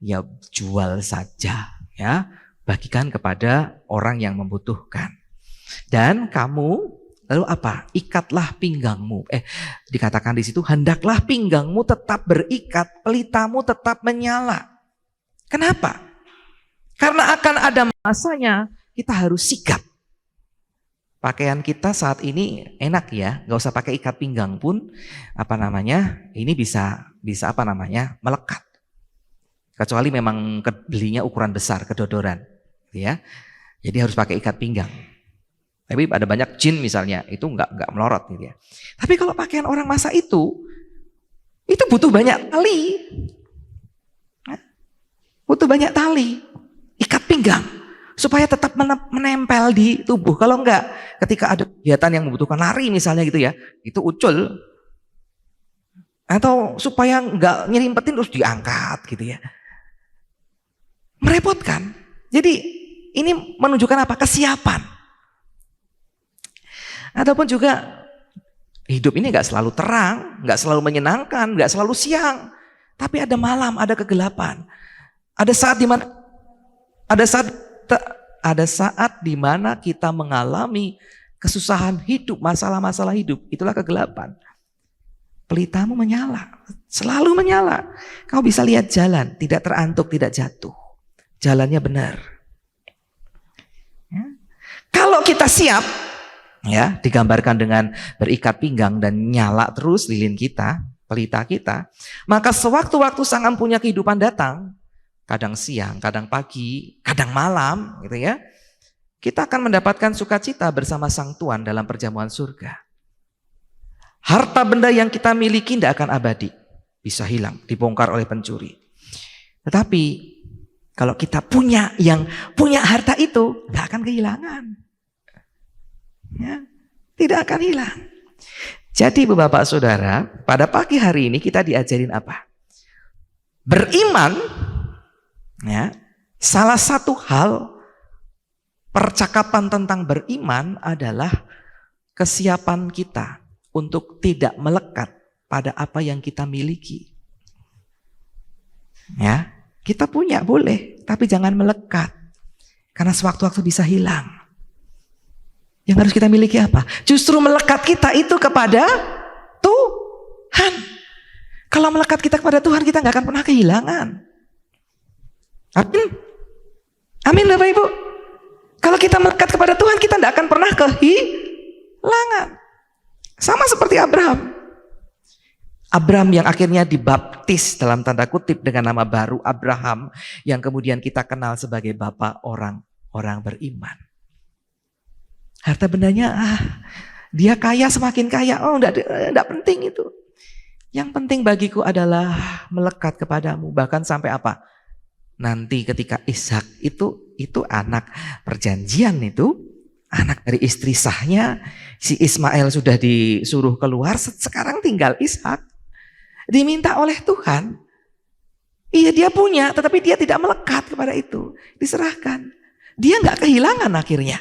ya jual saja. Ya, bagikan kepada orang yang membutuhkan. Dan kamu lalu apa? Ikatlah pinggangmu. Dikatakan di situ, hendaklah pinggangmu tetap berikat, pelitamu tetap menyala. Kenapa? Karena akan ada masanya kita harus sikap. Pakaian kita saat ini enak ya, nggak usah pakai ikat pinggang pun ini bisa melekat. Kecuali memang belinya ukuran besar, kedodoran, ya. Jadi harus pakai ikat pinggang. Tapi ada banyak jin misalnya itu nggak melorot gitu ya. Tapi kalau pakaian orang masa itu butuh banyak tali, butuh banyak tali. Ikat pinggang supaya tetap menempel di tubuh. Kalau enggak, ketika ada kegiatan yang membutuhkan lari misalnya gitu ya, itu ucul. Atau supaya enggak nyerimpetin terus diangkat gitu ya. Merepotkan. Jadi ini menunjukkan apa? Kesiapan. Ataupun juga hidup ini enggak selalu terang, enggak selalu menyenangkan, enggak selalu siang. Tapi ada malam, ada kegelapan. Ada saat ada saat di mana kita mengalami kesusahan hidup, masalah-masalah hidup. Itulah kegelapan. Pelitamu menyala, selalu menyala. Kau bisa lihat jalan, tidak terantuk, tidak jatuh. Jalannya benar. Ya. Kalau kita siap, ya, digambarkan dengan berikat pinggang dan nyala terus lilin kita, pelita kita, maka sewaktu-waktu sang empunya kehidupan datang, kadang siang, kadang pagi, kadang malam, gitu ya, kita akan mendapatkan sukacita bersama Sang Tuhan dalam perjamuan surga. Harta benda yang kita miliki tidak akan abadi, bisa hilang, dibongkar oleh pencuri. Tetapi kalau kita punya harta itu, nggak akan kehilangan. Ya, tidak akan hilang. Jadi Bapak Saudara, pada pagi hari ini kita diajarin apa? Beriman, ya, salah satu hal percakapan tentang beriman adalah kesiapan kita untuk tidak melekat pada apa yang kita miliki. Ya, kita punya boleh, tapi jangan melekat. Karena sewaktu-waktu bisa hilang. Yang harus kita miliki apa? Justru melekat kita itu kepada Tuhan. Kalau melekat kita kepada Tuhan, kita nggak akan pernah kehilangan. Amin. Amin Bapak Ibu. Kalau kita melekat kepada Tuhan, kita tidak akan pernah kehilangan. Sama seperti Abraham. Abraham yang akhirnya dibaptis dalam tanda kutip dengan nama baru Abraham, yang kemudian kita kenal sebagai Bapak orang-orang beriman. Harta bendanya, dia kaya semakin kaya, enggak penting itu. Yang penting bagiku adalah melekat kepadamu, bahkan sampai apa? Nanti ketika Ishak itu anak perjanjian itu, anak dari istri sahnya, si Ismail sudah disuruh keluar, sekarang tinggal Ishak. Diminta oleh Tuhan. Iya dia punya, tetapi dia tidak melekat kepada itu. Diserahkan. Dia nggak kehilangan akhirnya.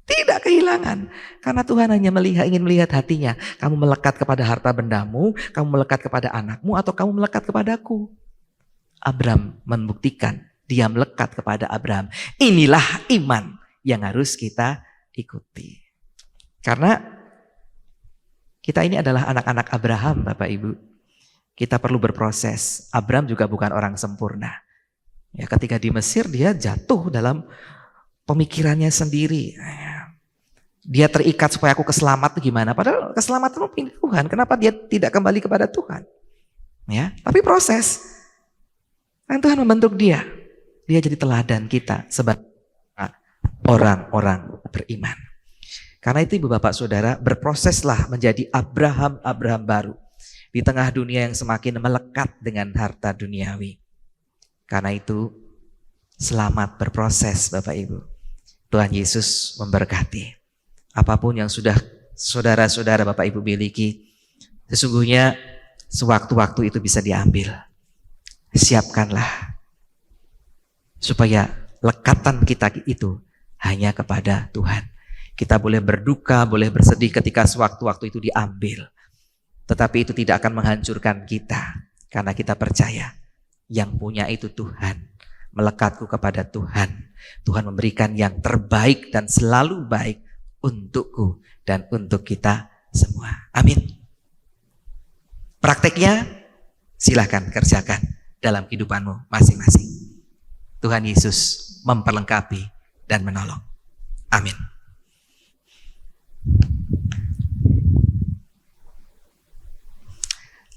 Tidak kehilangan. Karena Tuhan hanya ingin melihat hatinya. Kamu melekat kepada harta bendamu, kamu melekat kepada anakmu, atau kamu melekat kepadaku. Abraham membuktikan dia melekat kepada Abraham. Inilah iman yang harus kita ikuti. Karena kita ini adalah anak-anak Abraham, Bapak Ibu. Kita perlu berproses. Abraham juga bukan orang sempurna. Ya, ketika di Mesir dia jatuh dalam pemikirannya sendiri. Dia terikat supaya aku keselamatan gimana? Padahal keselamatan pilih Tuhan. Kenapa dia tidak kembali kepada Tuhan? Ya, tapi proses. Dan Tuhan membentuk dia. Dia jadi teladan kita sebagai orang-orang beriman. Karena itu Ibu Bapak Saudara, berproseslah menjadi Abraham baru. Di tengah dunia yang semakin melekat dengan harta duniawi. Karena itu selamat berproses Bapak Ibu. Tuhan Yesus memberkati. Apapun yang sudah saudara-saudara Bapak Ibu miliki, sesungguhnya sewaktu-waktu itu bisa diambil. Siapkanlah. Supaya lekatan kita itu hanya kepada Tuhan. Kita boleh berduka, boleh bersedih ketika sewaktu-waktu itu diambil. Tetapi itu tidak akan menghancurkan kita. Karena kita percaya yang punya itu Tuhan. Melekatku kepada Tuhan. Tuhan memberikan yang terbaik dan selalu baik untukku dan untuk kita semua. Amin. Prakteknya silahkan kerjakan dalam kehidupanmu masing-masing. Tuhan Yesus memperlengkapi dan menolong. Amin.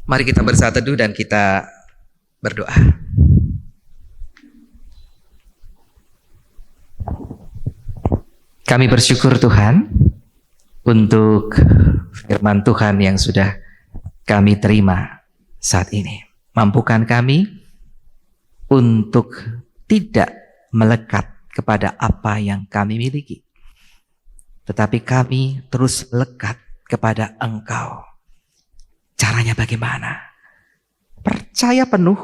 Mari kita bersatu teduh dan kita berdoa. Kami bersyukur Tuhan untuk firman Tuhan yang sudah kami terima saat ini. Mampukan kami untuk tidak melekat kepada apa yang kami miliki. Tetapi kami terus lekat kepada Engkau. Caranya bagaimana? Percaya penuh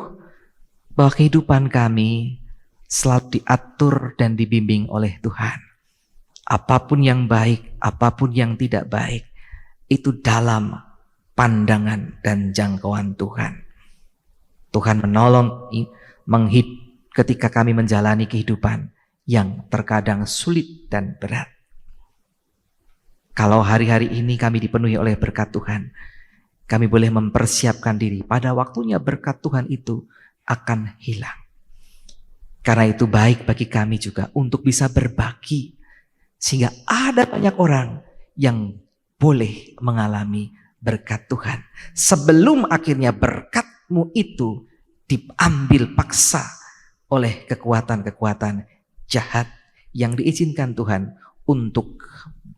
bahwa kehidupan kami selalu diatur dan dibimbing oleh Tuhan. Apapun yang baik, apapun yang tidak baik, itu dalam pandangan dan jangkauan Tuhan. Tuhan menolong ketika kami menjalani kehidupan yang terkadang sulit dan berat. Kalau hari-hari ini kami dipenuhi oleh berkat Tuhan, kami boleh mempersiapkan diri. Pada waktunya berkat Tuhan itu akan hilang. Karena itu baik bagi kami juga untuk bisa berbagi. Sehingga ada banyak orang yang boleh mengalami berkat Tuhan. Sebelum akhirnya berkatmu itu diambil paksa oleh kekuatan-kekuatan jahat yang diizinkan Tuhan untuk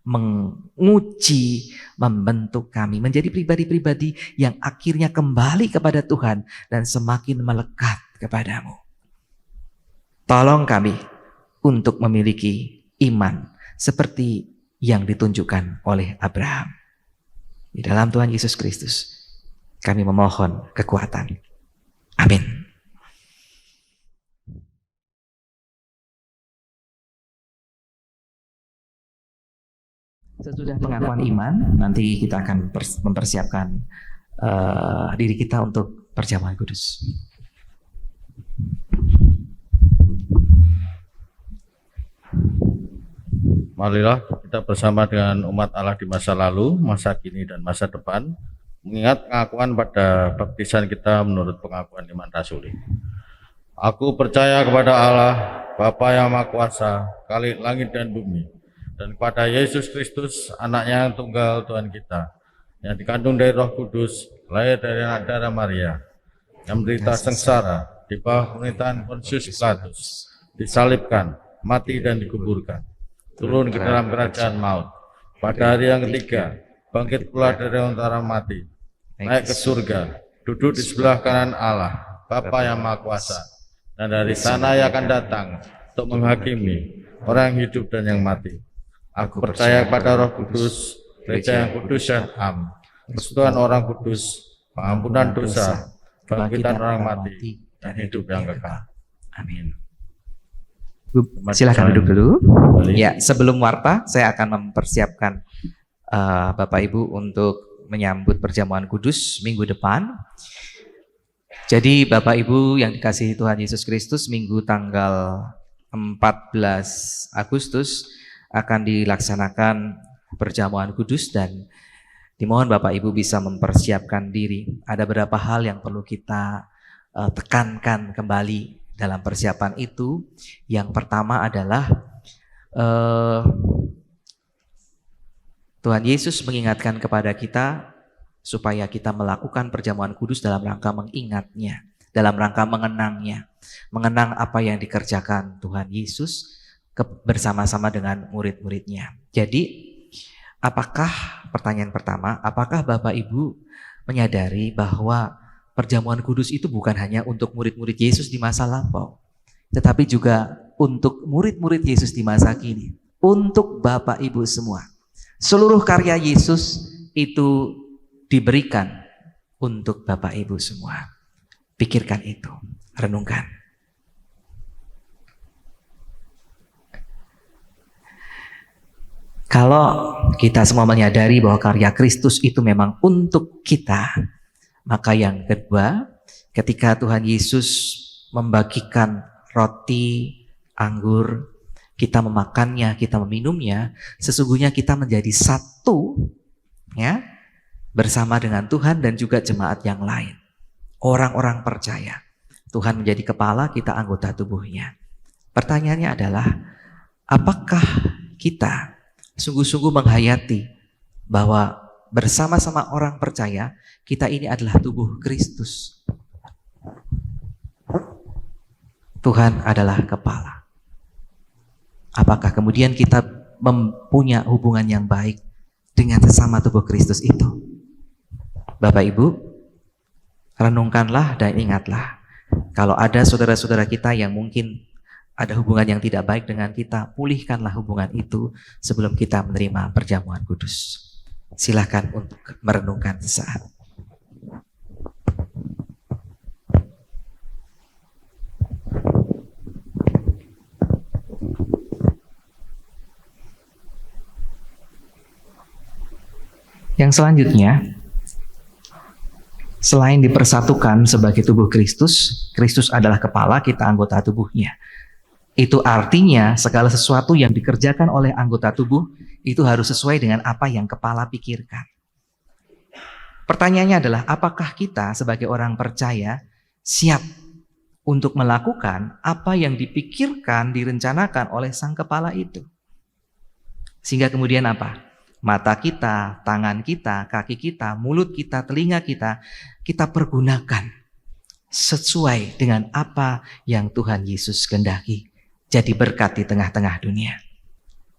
menguji, membentuk kami menjadi pribadi-pribadi yang akhirnya kembali kepada Tuhan dan semakin melekat kepadamu. Tolong kami untuk memiliki iman seperti yang ditunjukkan oleh Abraham. Di dalam Tuhan Yesus Kristus kami memohon kekuatan. Amin. Sesudah pengakuan iman, nanti kita akan mempersiapkan diri kita untuk perjamuan kudus. Marilah kita bersama dengan umat Allah di masa lalu, masa kini, dan masa depan, mengingat pengakuan pada baptisan kita menurut pengakuan iman rasuli. Aku percaya kepada Allah, Bapa yang Maha Kuasa, Khalik langit dan bumi, dan kepada Yesus Kristus, anaknya yang tunggal Tuhan kita, yang dikandung dari Roh Kudus, lahir dari anak darah Maria, yang menderita sengsara di bawah pemerintahan Pontius Pilatus, disalibkan, mati dan dikuburkan, turun ke dalam kerajaan maut, pada hari yang ketiga bangkit pula dari antara mati, naik ke surga, duduk di sebelah kanan Allah, Bapa yang Maha Kuasa, dan dari sana ia akan datang untuk menghakimi orang yang hidup dan yang mati. Aku percaya kepada Roh Kudus, Gereja yang kudus dan am, persekutuan orang kudus, pengampunan dosa, bangkitan orang mati, dan hidup yang kekal. Amin. Silakan duduk dulu. Ya, sebelum warta saya akan mempersiapkan Bapak Ibu untuk menyambut perjamuan kudus minggu depan. Jadi Bapak Ibu yang dikasihi Tuhan Yesus Kristus, minggu tanggal 14 Agustus akan dilaksanakan perjamuan kudus dan dimohon Bapak Ibu bisa mempersiapkan diri. Ada beberapa hal yang perlu kita tekankan kembali dalam persiapan itu. Yang pertama adalah Tuhan Yesus mengingatkan kepada kita supaya kita melakukan perjamuan kudus dalam rangka mengingatnya, dalam rangka mengenangnya, mengenang apa yang dikerjakan Tuhan Yesus bersama-sama dengan murid-muridnya. Jadi pertanyaan pertama, apakah Bapak Ibu menyadari bahwa perjamuan kudus itu bukan hanya untuk murid-murid Yesus di masa lampau, tetapi juga untuk murid-murid Yesus di masa kini, untuk Bapak Ibu semua. Seluruh karya Yesus itu diberikan untuk Bapak Ibu semua. Pikirkan itu, renungkan. Kalau kita semua menyadari bahwa karya Kristus itu memang untuk kita, maka yang kedua, ketika Tuhan Yesus membagikan roti, anggur, kita memakannya, kita meminumnya, sesungguhnya kita menjadi satu ya, bersama dengan Tuhan dan juga jemaat yang lain. Orang-orang percaya. Tuhan menjadi kepala, kita anggota tubuhnya. Pertanyaannya adalah, apakah kita sungguh-sungguh menghayati bahwa bersama-sama orang percaya, kita ini adalah tubuh Kristus. Tuhan adalah kepala. Apakah kemudian kita mempunyai hubungan yang baik dengan sesama tubuh Kristus itu? Bapak Ibu, renungkanlah dan ingatlah, kalau ada saudara-saudara kita yang mungkin ada hubungan yang tidak baik dengan kita, pulihkanlah hubungan itu sebelum kita menerima perjamuan kudus. Silakan untuk merenungkan sesaat. Yang selanjutnya, selain dipersatukan sebagai tubuh Kristus, Kristus adalah kepala, kita anggota tubuhnya. Itu artinya segala sesuatu yang dikerjakan oleh anggota tubuh itu harus sesuai dengan apa yang kepala pikirkan. Pertanyaannya adalah, apakah kita sebagai orang percaya siap untuk melakukan apa yang dipikirkan, direncanakan oleh sang kepala itu? Sehingga kemudian apa? Mata kita, tangan kita, kaki kita, mulut kita, telinga kita, kita pergunakan sesuai dengan apa yang Tuhan Yesus kehendaki. Jadi berkat di tengah-tengah dunia.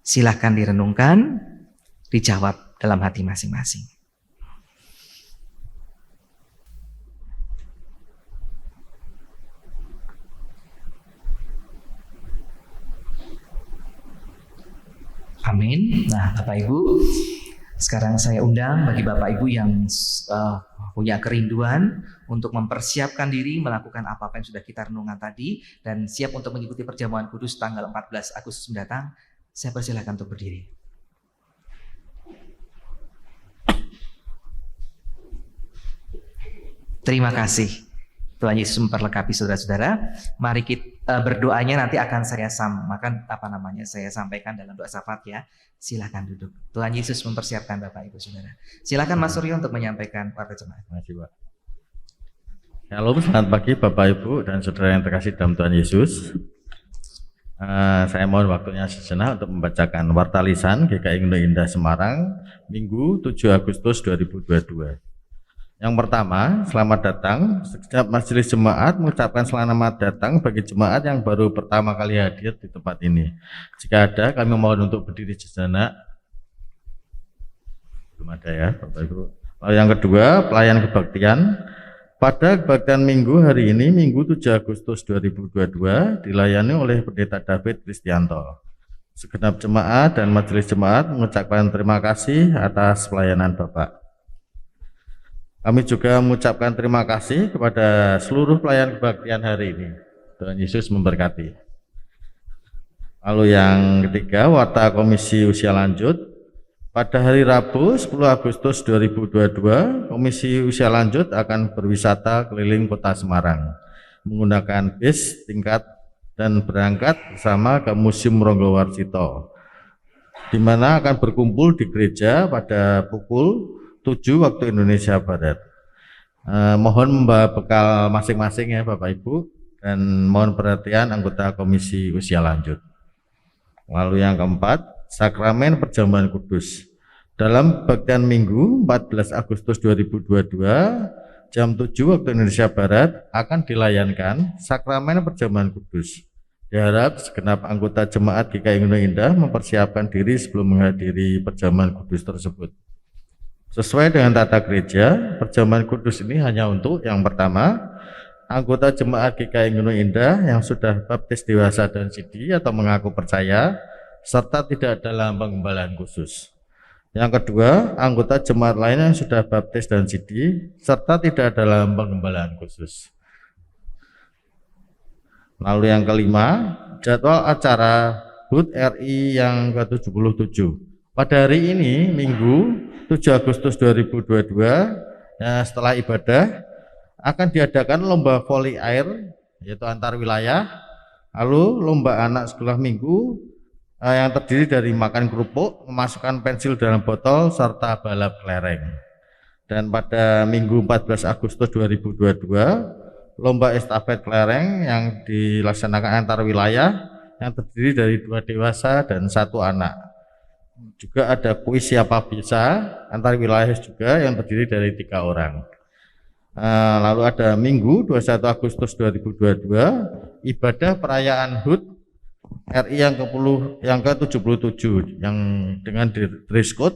Silahkan direnungkan, dijawab dalam hati masing-masing. Amin. Nah, Bapak Ibu, sekarang saya undang bagi Bapak Ibu yang punya kerinduan untuk mempersiapkan diri melakukan apa-apa yang sudah kita renungkan tadi dan siap untuk mengikuti perjamuan kudus tanggal 14 Agustus mendatang, saya persilakan untuk berdiri. Terima kasih. Tuhan Yesus memperlengkapi saudara-saudara. Mari kita berdoanya nanti akan saya saya sampaikan dalam doa syafaat ya. Silakan duduk. Tuhan Yesus mempersiapkan Bapak Ibu Saudara. Silakan Mas Suryo untuk menyampaikan warta jemaat. Terima kasih, Pak. Shalom, selamat pagi Bapak Ibu dan saudara yang terkasih dalam Tuhan Yesus. Saya mohon waktunya sejenak untuk membacakan warta lisan GKI Gunung Indah Semarang Minggu 7 Agustus 2022. Yang pertama, selamat datang. Segenap majelis jemaat mengucapkan selamat datang bagi jemaat yang baru pertama kali hadir di tempat ini. Jika ada, kami mohon untuk berdiri sejenak. Belum ada ya, Bapak Ibu. Lalu yang kedua, pelayan kebaktian. Pada kebaktian Minggu hari ini, Minggu 7 Agustus 2022, dilayani oleh Pendeta David Kristianto. Segenap jemaat dan majelis jemaat mengucapkan terima kasih atas pelayanan Bapak. Kami juga mengucapkan terima kasih kepada seluruh pelayan kebaktian hari ini. Tuhan Yesus memberkati. Lalu yang ketiga, warta Komisi Usia Lanjut. Pada hari Rabu 10 Agustus 2022, Komisi Usia Lanjut akan berwisata keliling kota Semarang menggunakan bis tingkat dan berangkat bersama ke Museum Ronggowarsito, di mana akan berkumpul di gereja pada pukul 7 waktu Indonesia Barat. Mohon membawa bekal masing-masing ya Bapak Ibu, dan mohon perhatian anggota Komisi Usia Lanjut. Lalu yang keempat, sakramen perjamuan kudus. Dalam kebaktian Minggu 14 Agustus 2022, jam 7 waktu Indonesia Barat akan dilayankan sakramen perjamuan kudus. Diharap segenap anggota jemaat GKI Gunung Indah mempersiapkan diri sebelum menghadiri perjamuan kudus tersebut. Sesuai dengan tata gereja, perjamuan kudus ini hanya untuk yang pertama, anggota jemaat GKI Gunung Indah yang sudah baptis dewasa dan sidi atau mengaku percaya, serta tidak dalam pengembalaan khusus. Yang kedua, anggota jemaat lain yang sudah baptis dan sidi, serta tidak dalam pengembalaan khusus. Lalu yang kelima, jadwal acara HUT RI yang ke-77. Pada hari ini, Minggu 7 Agustus 2022, setelah ibadah akan diadakan lomba voli air yaitu antar wilayah, lalu lomba anak sekolah minggu yang terdiri dari makan kerupuk, memasukkan pensil dalam botol, serta balap kelereng. Dan pada Minggu 14 Agustus 2022, lomba estafet kelereng yang dilaksanakan antar wilayah yang terdiri dari 2 dewasa dan 1 anak. Juga ada kuis siapa bisa antar wilayah juga yang terdiri dari 3 orang. Lalu ada Minggu 21 Agustus 2022, ibadah perayaan HUT RI yang ke-77 yang dengan dress code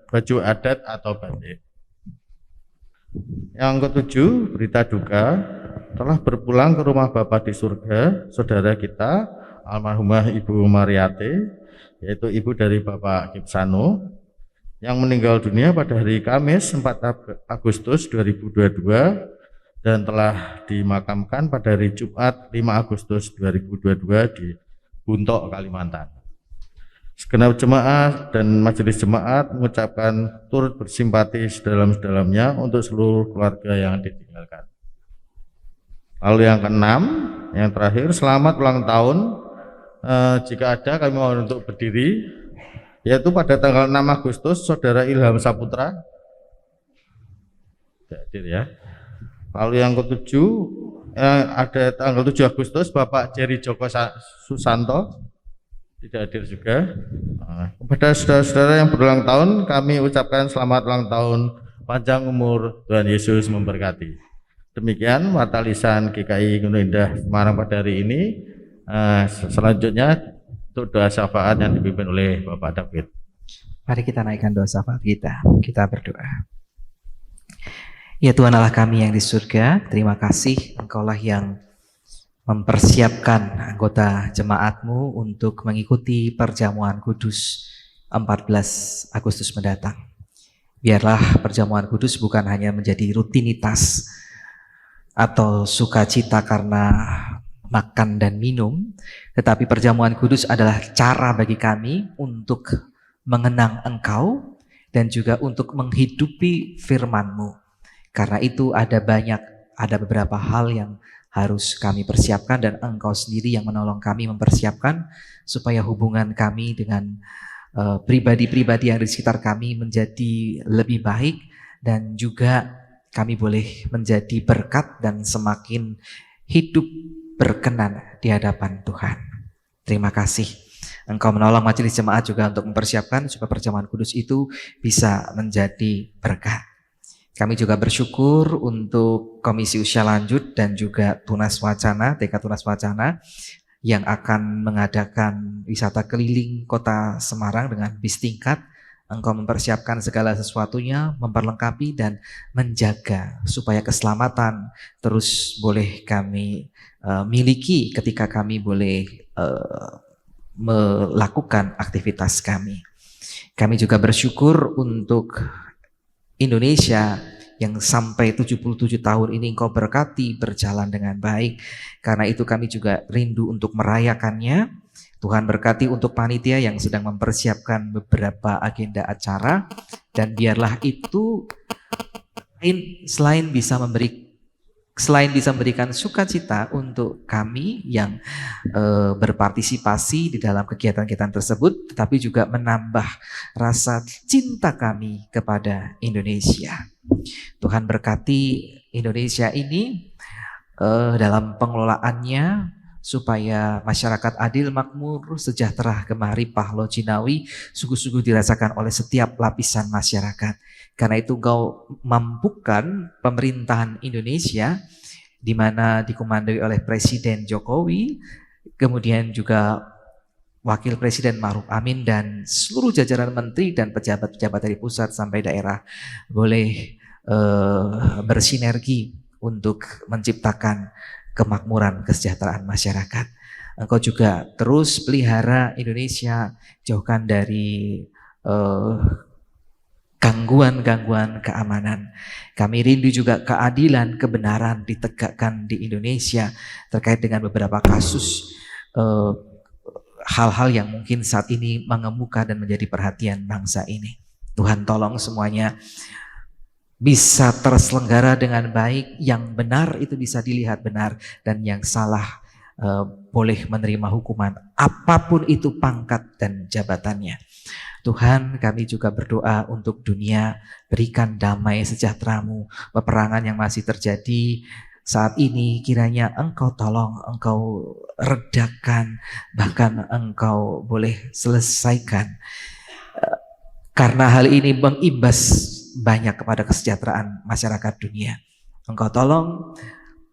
baju adat atau batik. Yang ke-7, berita duka, telah berpulang ke rumah Bapa di surga saudara kita almarhumah Ibu Mariate, yaitu ibu dari Bapak Kipsano, yang meninggal dunia pada hari Kamis 4 Agustus 2022 dan telah dimakamkan pada hari Jumat 5 Agustus 2022 di Buntok, Kalimantan. Segenap jemaat dan majelis jemaat mengucapkan turut bersimpati sedalam-dalamnya untuk seluruh keluarga yang ditinggalkan. Lalu yang keenam, yang terakhir, selamat ulang tahun Jika ada kami mohon untuk berdiri, yaitu pada tanggal 6 Agustus Saudara Ilham Saputra hadir ya. Lalu yang ketujuh ada tanggal 7 Agustus Bapak Jerry Joko Susanto tidak hadir juga. Kepada saudara-saudara yang berulang tahun kami ucapkan selamat ulang tahun, panjang umur, Tuhan Yesus memberkati. Demikian mata lisan GKI Gunung Indah Semarang pada hari ini. Selanjutnya untuk doa syafaat yang dipimpin oleh Bapak David. Mari kita naikkan doa syafaat kita. Kita berdoa. Ya Tuhan Allah kami yang di surga, terima kasih Engkaulah yang mempersiapkan anggota jemaat-Mu untuk mengikuti perjamuan kudus 14 Agustus mendatang. Biarlah perjamuan kudus bukan hanya menjadi rutinitas atau sukacita karena makan dan minum, tetapi perjamuan kudus adalah cara bagi kami untuk mengenang Engkau dan juga untuk menghidupi firman-Mu. Karena itu ada beberapa hal yang harus kami persiapkan dan Engkau sendiri yang menolong kami mempersiapkan supaya hubungan kami dengan pribadi-pribadi yang di sekitar kami menjadi lebih baik dan juga kami boleh menjadi berkat dan semakin hidup berkenan di hadapan Tuhan. Terima kasih. Engkau menolong majelis jemaat juga untuk mempersiapkan supaya perjamuan kudus itu bisa menjadi berkat. Kami juga bersyukur untuk Komisi Usia Lanjut dan juga Tunas Wacana, TK Tunas Wacana yang akan mengadakan wisata keliling kota Semarang dengan bis tingkat. Engkau mempersiapkan segala sesuatunya, memperlengkapi dan menjaga supaya keselamatan terus boleh kami miliki ketika kami boleh melakukan aktivitas kami. Kami juga bersyukur untuk Indonesia yang sampai 77 tahun ini Engkau berkati berjalan dengan baik. Karena itu kami juga rindu untuk merayakannya. Tuhan berkati untuk panitia yang sedang mempersiapkan beberapa agenda acara. Dan biarlah itu selain bisa memberikan sukacita untuk kami yang berpartisipasi di dalam kegiatan-kegiatan tersebut, tetapi juga menambah rasa cinta kami kepada Indonesia. Tuhan berkati Indonesia ini dalam pengelolaannya supaya masyarakat adil, makmur, sejahtera, gemah-ripah, loh jinawi sungguh-sungguh dirasakan oleh setiap lapisan masyarakat. Karena itu Engkau mampukan pemerintahan Indonesia di mana dikomandoi oleh Presiden Jokowi, kemudian juga Wakil Presiden Ma'ruf Amin dan seluruh jajaran menteri dan pejabat-pejabat dari pusat sampai daerah boleh bersinergi untuk menciptakan kemakmuran kesejahteraan masyarakat. Engkau juga terus pelihara Indonesia, jauhkan dari gangguan-gangguan keamanan. Kami rindu juga keadilan, kebenaran ditegakkan di Indonesia terkait dengan beberapa kasus hal-hal yang mungkin saat ini mengemuka dan menjadi perhatian bangsa ini. Tuhan tolong semuanya bisa terselenggara dengan baik, yang benar itu bisa dilihat benar dan yang salah boleh menerima hukuman apapun itu pangkat dan jabatannya. Tuhan, kami juga berdoa untuk dunia, berikan damai sejahtera-Mu. Peperangan yang masih terjadi saat ini kiranya Engkau tolong, Engkau redakan, bahkan Engkau boleh selesaikan. Karena hal ini mengimbas banyak kepada kesejahteraan masyarakat dunia. Engkau tolong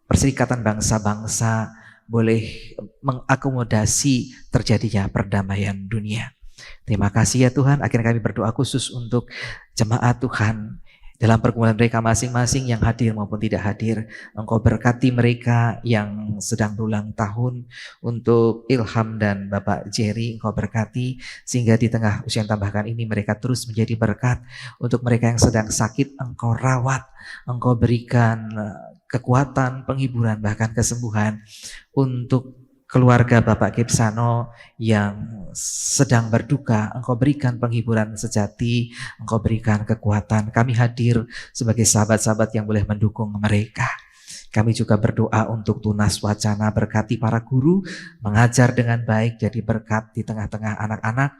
perserikatan bangsa-bangsa boleh mengakomodasi terjadinya perdamaian dunia. Terima kasih ya Tuhan. Akhirnya kami berdoa khusus untuk jemaat Tuhan dalam pergumulan mereka masing-masing yang hadir maupun tidak hadir. Engkau berkati mereka yang sedang berulang tahun. Untuk Ilham dan Bapak Jerry, Engkau berkati sehingga di tengah usia yang tambahkan ini mereka terus menjadi berkat. Untuk mereka yang sedang sakit, Engkau rawat, Engkau berikan kekuatan, penghiburan, bahkan kesembuhan. Untuk keluarga Bapak Kipsano yang sedang berduka, Engkau berikan penghiburan sejati, Engkau berikan kekuatan. Kami hadir sebagai sahabat-sahabat yang boleh mendukung mereka. Kami juga berdoa untuk Tunas Wacana, berkati para guru, mengajar dengan baik, jadi berkat di tengah-tengah anak-anak.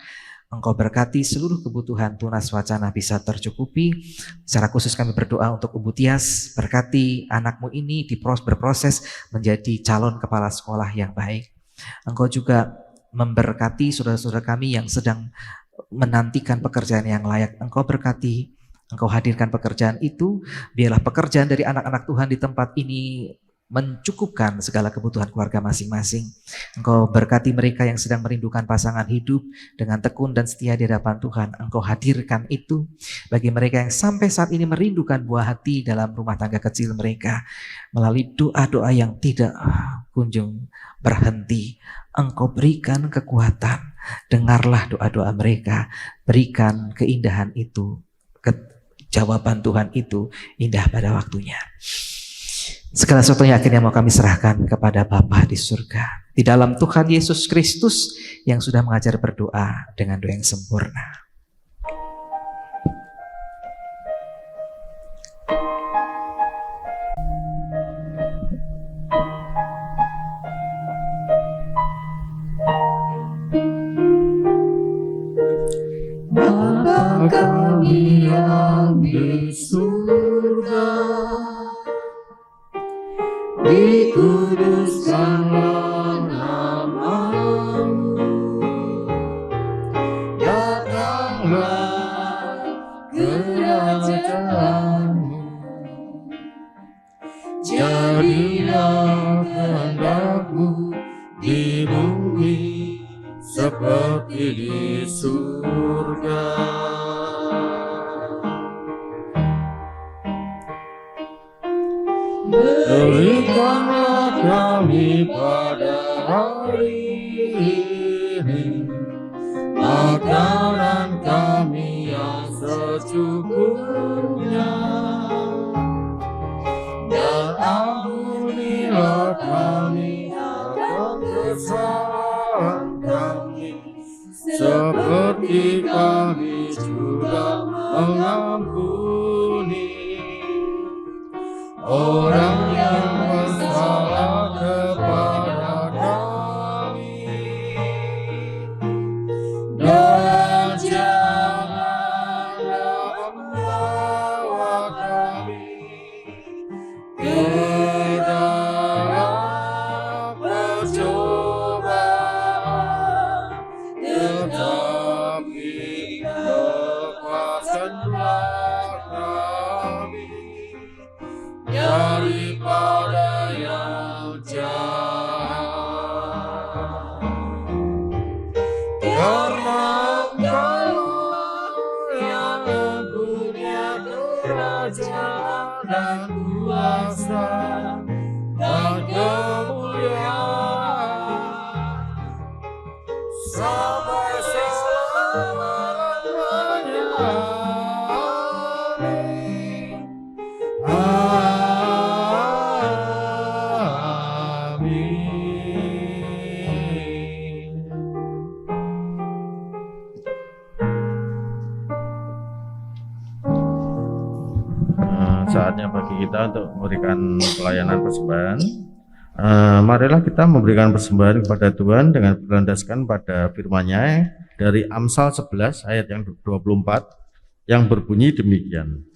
Engkau berkati seluruh kebutuhan Tunas Wacana bisa tercukupi. Secara khusus kami berdoa untuk Ibu Tias, berkati anakmu ini berproses menjadi calon kepala sekolah yang baik. Engkau juga memberkati saudara-saudara kami yang sedang menantikan pekerjaan yang layak. Engkau berkati, Engkau hadirkan pekerjaan itu, biarlah pekerjaan dari anak-anak Tuhan di tempat ini mencukupkan segala kebutuhan keluarga masing-masing. Engkau berkati mereka yang sedang merindukan pasangan hidup dengan tekun dan setia di hadapan Tuhan. Engkau hadirkan itu bagi mereka yang sampai saat ini merindukan buah hati dalam rumah tangga kecil mereka. Melalui doa-doa yang tidak kunjung berhenti, Engkau berikan kekuatan. Dengarlah doa-doa mereka, berikan keindahan itu, jawaban Tuhan itu indah pada waktunya. Segala sesuatunya akhirnya mau kami serahkan kepada Bapa di surga. Di dalam Tuhan Yesus Kristus yang sudah mengajar berdoa dengan doa yang sempurna. Bapa kami yang di surga, dikuduskanlah nama-Mu, datanglah kerajaan-Mu, jadilah kehendak-Mu di bumi seperti di surga. Berikanlah kami pada hari ini makanan kami yang secukupnya, dan ampunilah kami akan kesalahan kami, seperti kami juga mengampuni orang yang bersalah kepada kami, dan janganlah membawa kami ke dalam percobaan, tetapi lepaskanlah kami daripada yang jahat. Karena Engkau yang mempunyai kerajaan dan kuasa dan kemuliaan sampai selama-lamanya. Saatnya bagi kita untuk memberikan pelayanan persembahan. Marilah kita memberikan persembahan kepada Tuhan dengan berlandaskan pada firman-Nya dari Amsal 11 ayat yang 24 yang berbunyi demikian.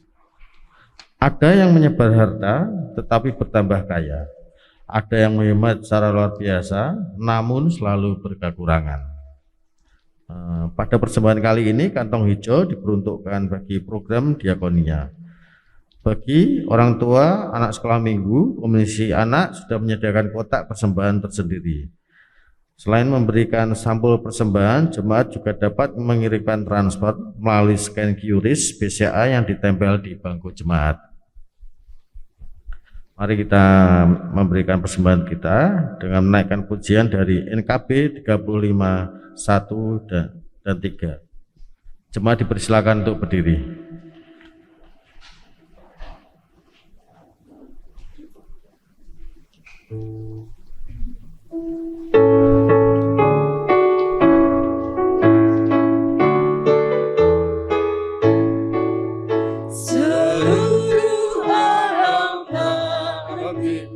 Ada yang menyebar harta tetapi bertambah kaya. Ada yang menghemat secara luar biasa namun selalu berkekurangan. Pada persembahan kali ini kantong hijau diperuntukkan bagi program diakonia. Bagi orang tua, anak sekolah minggu, komisi anak sudah menyediakan kotak persembahan tersendiri. Selain memberikan sampul persembahan, jemaat juga dapat mengirimkan transfer melalui scan QRIS BCA yang ditempel di bangku jemaat. Mari kita memberikan persembahan kita dengan menaikkan pujian dari NKB 35:1 dan 3. Jemaat dipersilakan untuk berdiri. Seluruh harap kami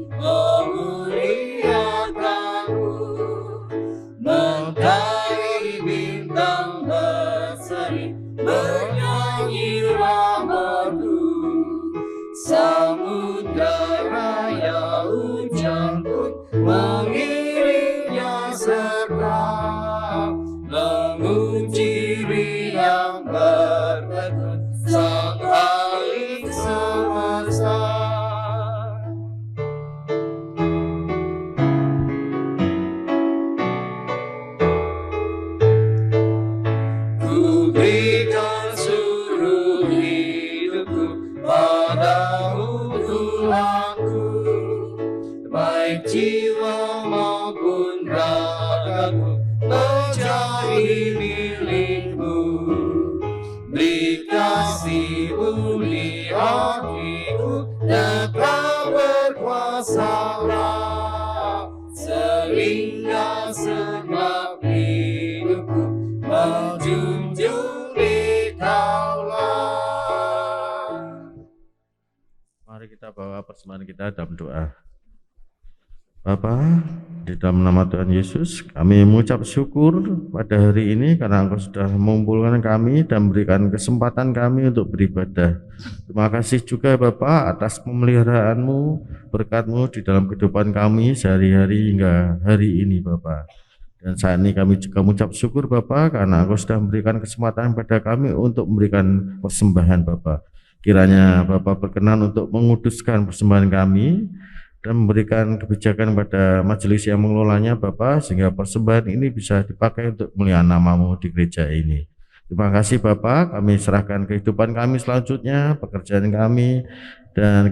Samudra raya hujan pun mengiringnya serta menguji riang bertekun sang Khalik semesta. Ku berikan seluruh hidupku padamu Tuhanku, baik jiwa maupun ragaku menjadi milikmu. Beri kasih-Mu di hatiku, tetap berkuasalah, sehingga segenap hidupku menjunjung Dikau-lah. Mari kita bawa persembahan kita dalam doa. Bapa, di dalam nama Tuhan Yesus, kami mengucap syukur pada hari ini karena Engkau sudah mengumpulkan kami dan memberikan kesempatan kami untuk beribadah. Terima kasih juga Bapa atas pemeliharaanmu, berkat-Mu di dalam kehidupan kami sehari-hari hingga hari ini Bapa. Dan saat ini kami juga mengucap syukur Bapa karena Engkau sudah memberikan kesempatan pada kami untuk memberikan persembahan Bapa. Kiranya Bapa berkenan untuk menguduskan persembahan kami dan memberikan kebijakan pada majelis yang mengelolanya Bapa, sehingga persembahan ini bisa dipakai untuk mulia nama-Mu di gereja ini. Terima kasih Bapa, kami serahkan kehidupan kami selanjutnya, pekerjaan kami, dan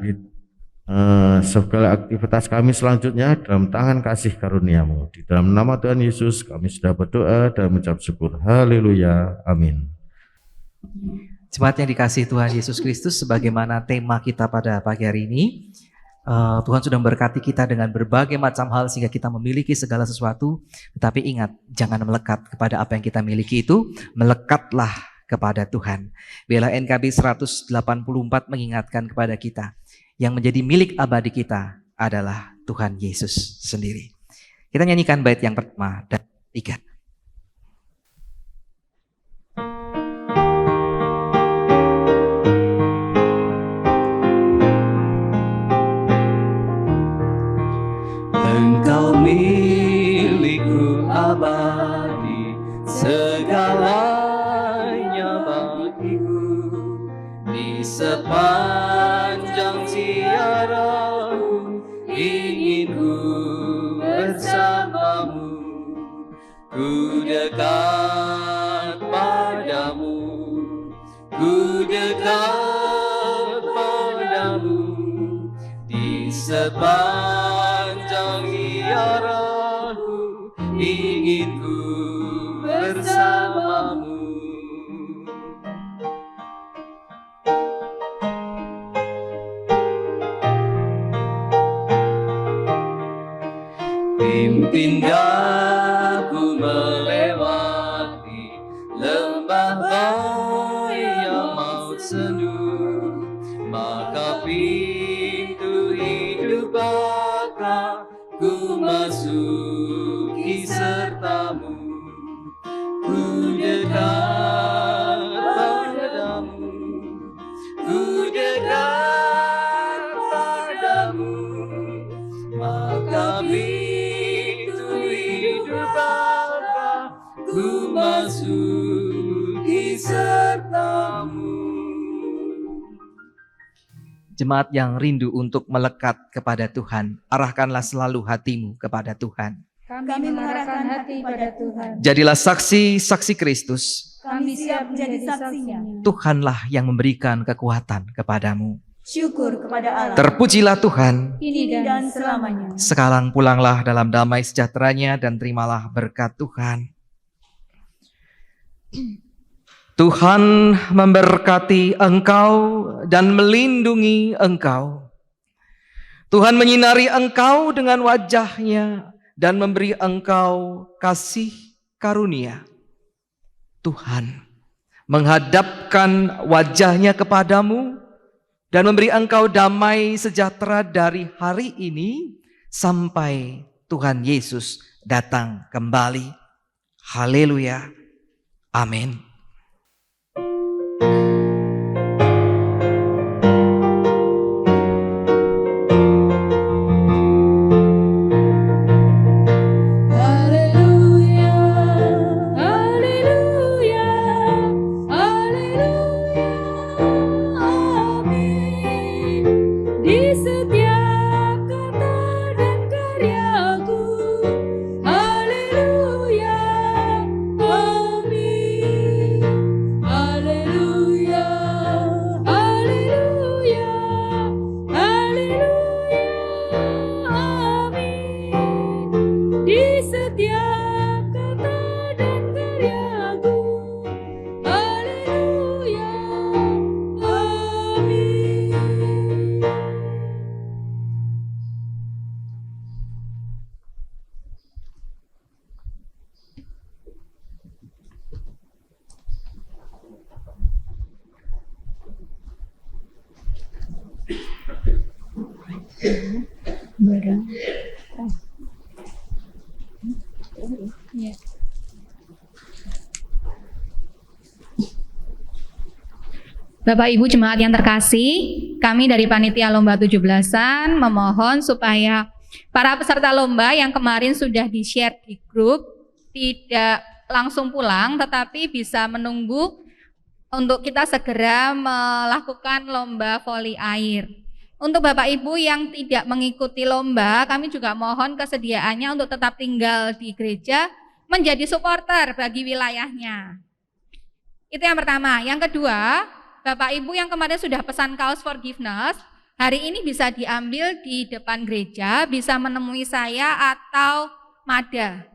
segala aktivitas kami selanjutnya dalam tangan kasih karunia-Mu. Di dalam nama Tuhan Yesus kami sudah berdoa dan mengucap syukur. Haleluya. Amin. Jemaat yang dikasihi Tuhan Yesus Kristus, sebagaimana tema kita pada pagi hari ini, Tuhan sudah memberkati kita dengan berbagai macam hal sehingga kita memiliki segala sesuatu. Tetapi ingat, jangan melekat kepada apa yang kita miliki itu, melekatlah kepada Tuhan. Biarlah NKB 184 mengingatkan kepada kita, yang menjadi milik abadi kita adalah Tuhan Yesus sendiri. Kita nyanyikan bait yang pertama dan 3. Engkau milikku abadi, segalanya bagiku. Di sepanjang ziarahku ingin ku bersamamu. Ku dekat padamu, ku dekat padamu. Di sepanjang ziarahku ingin ku bersamamu. Pimpin daku melewati lembah bahaya maut sendu, maka pintu hidup bakal ku masuki sertamu. Ku dekat padamu, ku dekat padamu, maka pintu hidup bakal ku masuki sertamu. Jemaat yang rindu untuk melekat kepada Tuhan, arahkanlah selalu hatimu kepada Tuhan. Kami mengarahkan hati pada Tuhan. Jadilah saksi-saksi Kristus. Kami siap menjadi saksinya. Tuhanlah yang memberikan kekuatan kepadamu. Syukur kepada Allah. Terpujilah Tuhan. Kini dan selamanya. Sekarang pulanglah dalam damai sejahteranya dan terimalah berkat Tuhan. Tuhan memberkati engkau dan melindungi engkau. Tuhan menyinari engkau dengan wajah-Nya dan memberi engkau kasih karunia. Tuhan menghadapkan wajah-Nya kepadamu dan memberi engkau damai sejahtera dari hari ini sampai Tuhan Yesus datang kembali. Haleluya. Amin. Bapak Ibu jemaat yang terkasih, kami dari Panitia Lomba 17-an memohon supaya para peserta lomba yang kemarin sudah di-share di grup tidak langsung pulang, tetapi bisa menunggu untuk kita segera melakukan lomba voli air. Untuk Bapak Ibu yang tidak mengikuti lomba, kami juga mohon kesediaannya untuk tetap tinggal di gereja menjadi supporter bagi wilayahnya. Itu yang pertama. Yang kedua, Bapak Ibu yang kemarin sudah pesan kaos forgiveness, hari ini bisa diambil di depan gereja, bisa menemui saya atau Mada.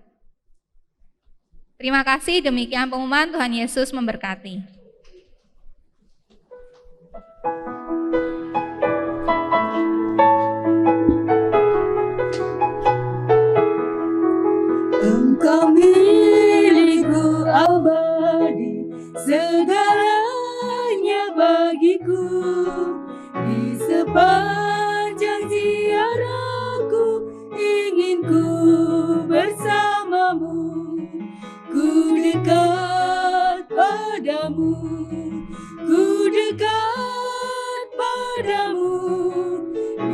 Terima kasih, demikian pengumuman. Tuhan Yesus memberkati. Engkau milikku abadi, segalanya bagiku. Di sepanjang ziarahku ingin ku bersamamu. Ku dekat padamu, ku dekat padamu.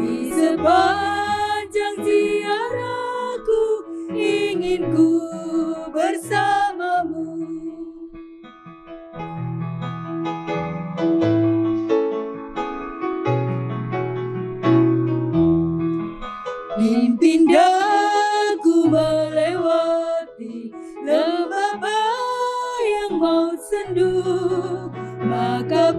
Di sepanjang ziarahku ingin ku bersamamu. Pimpin daku melewati lembah yang mau sendu, maka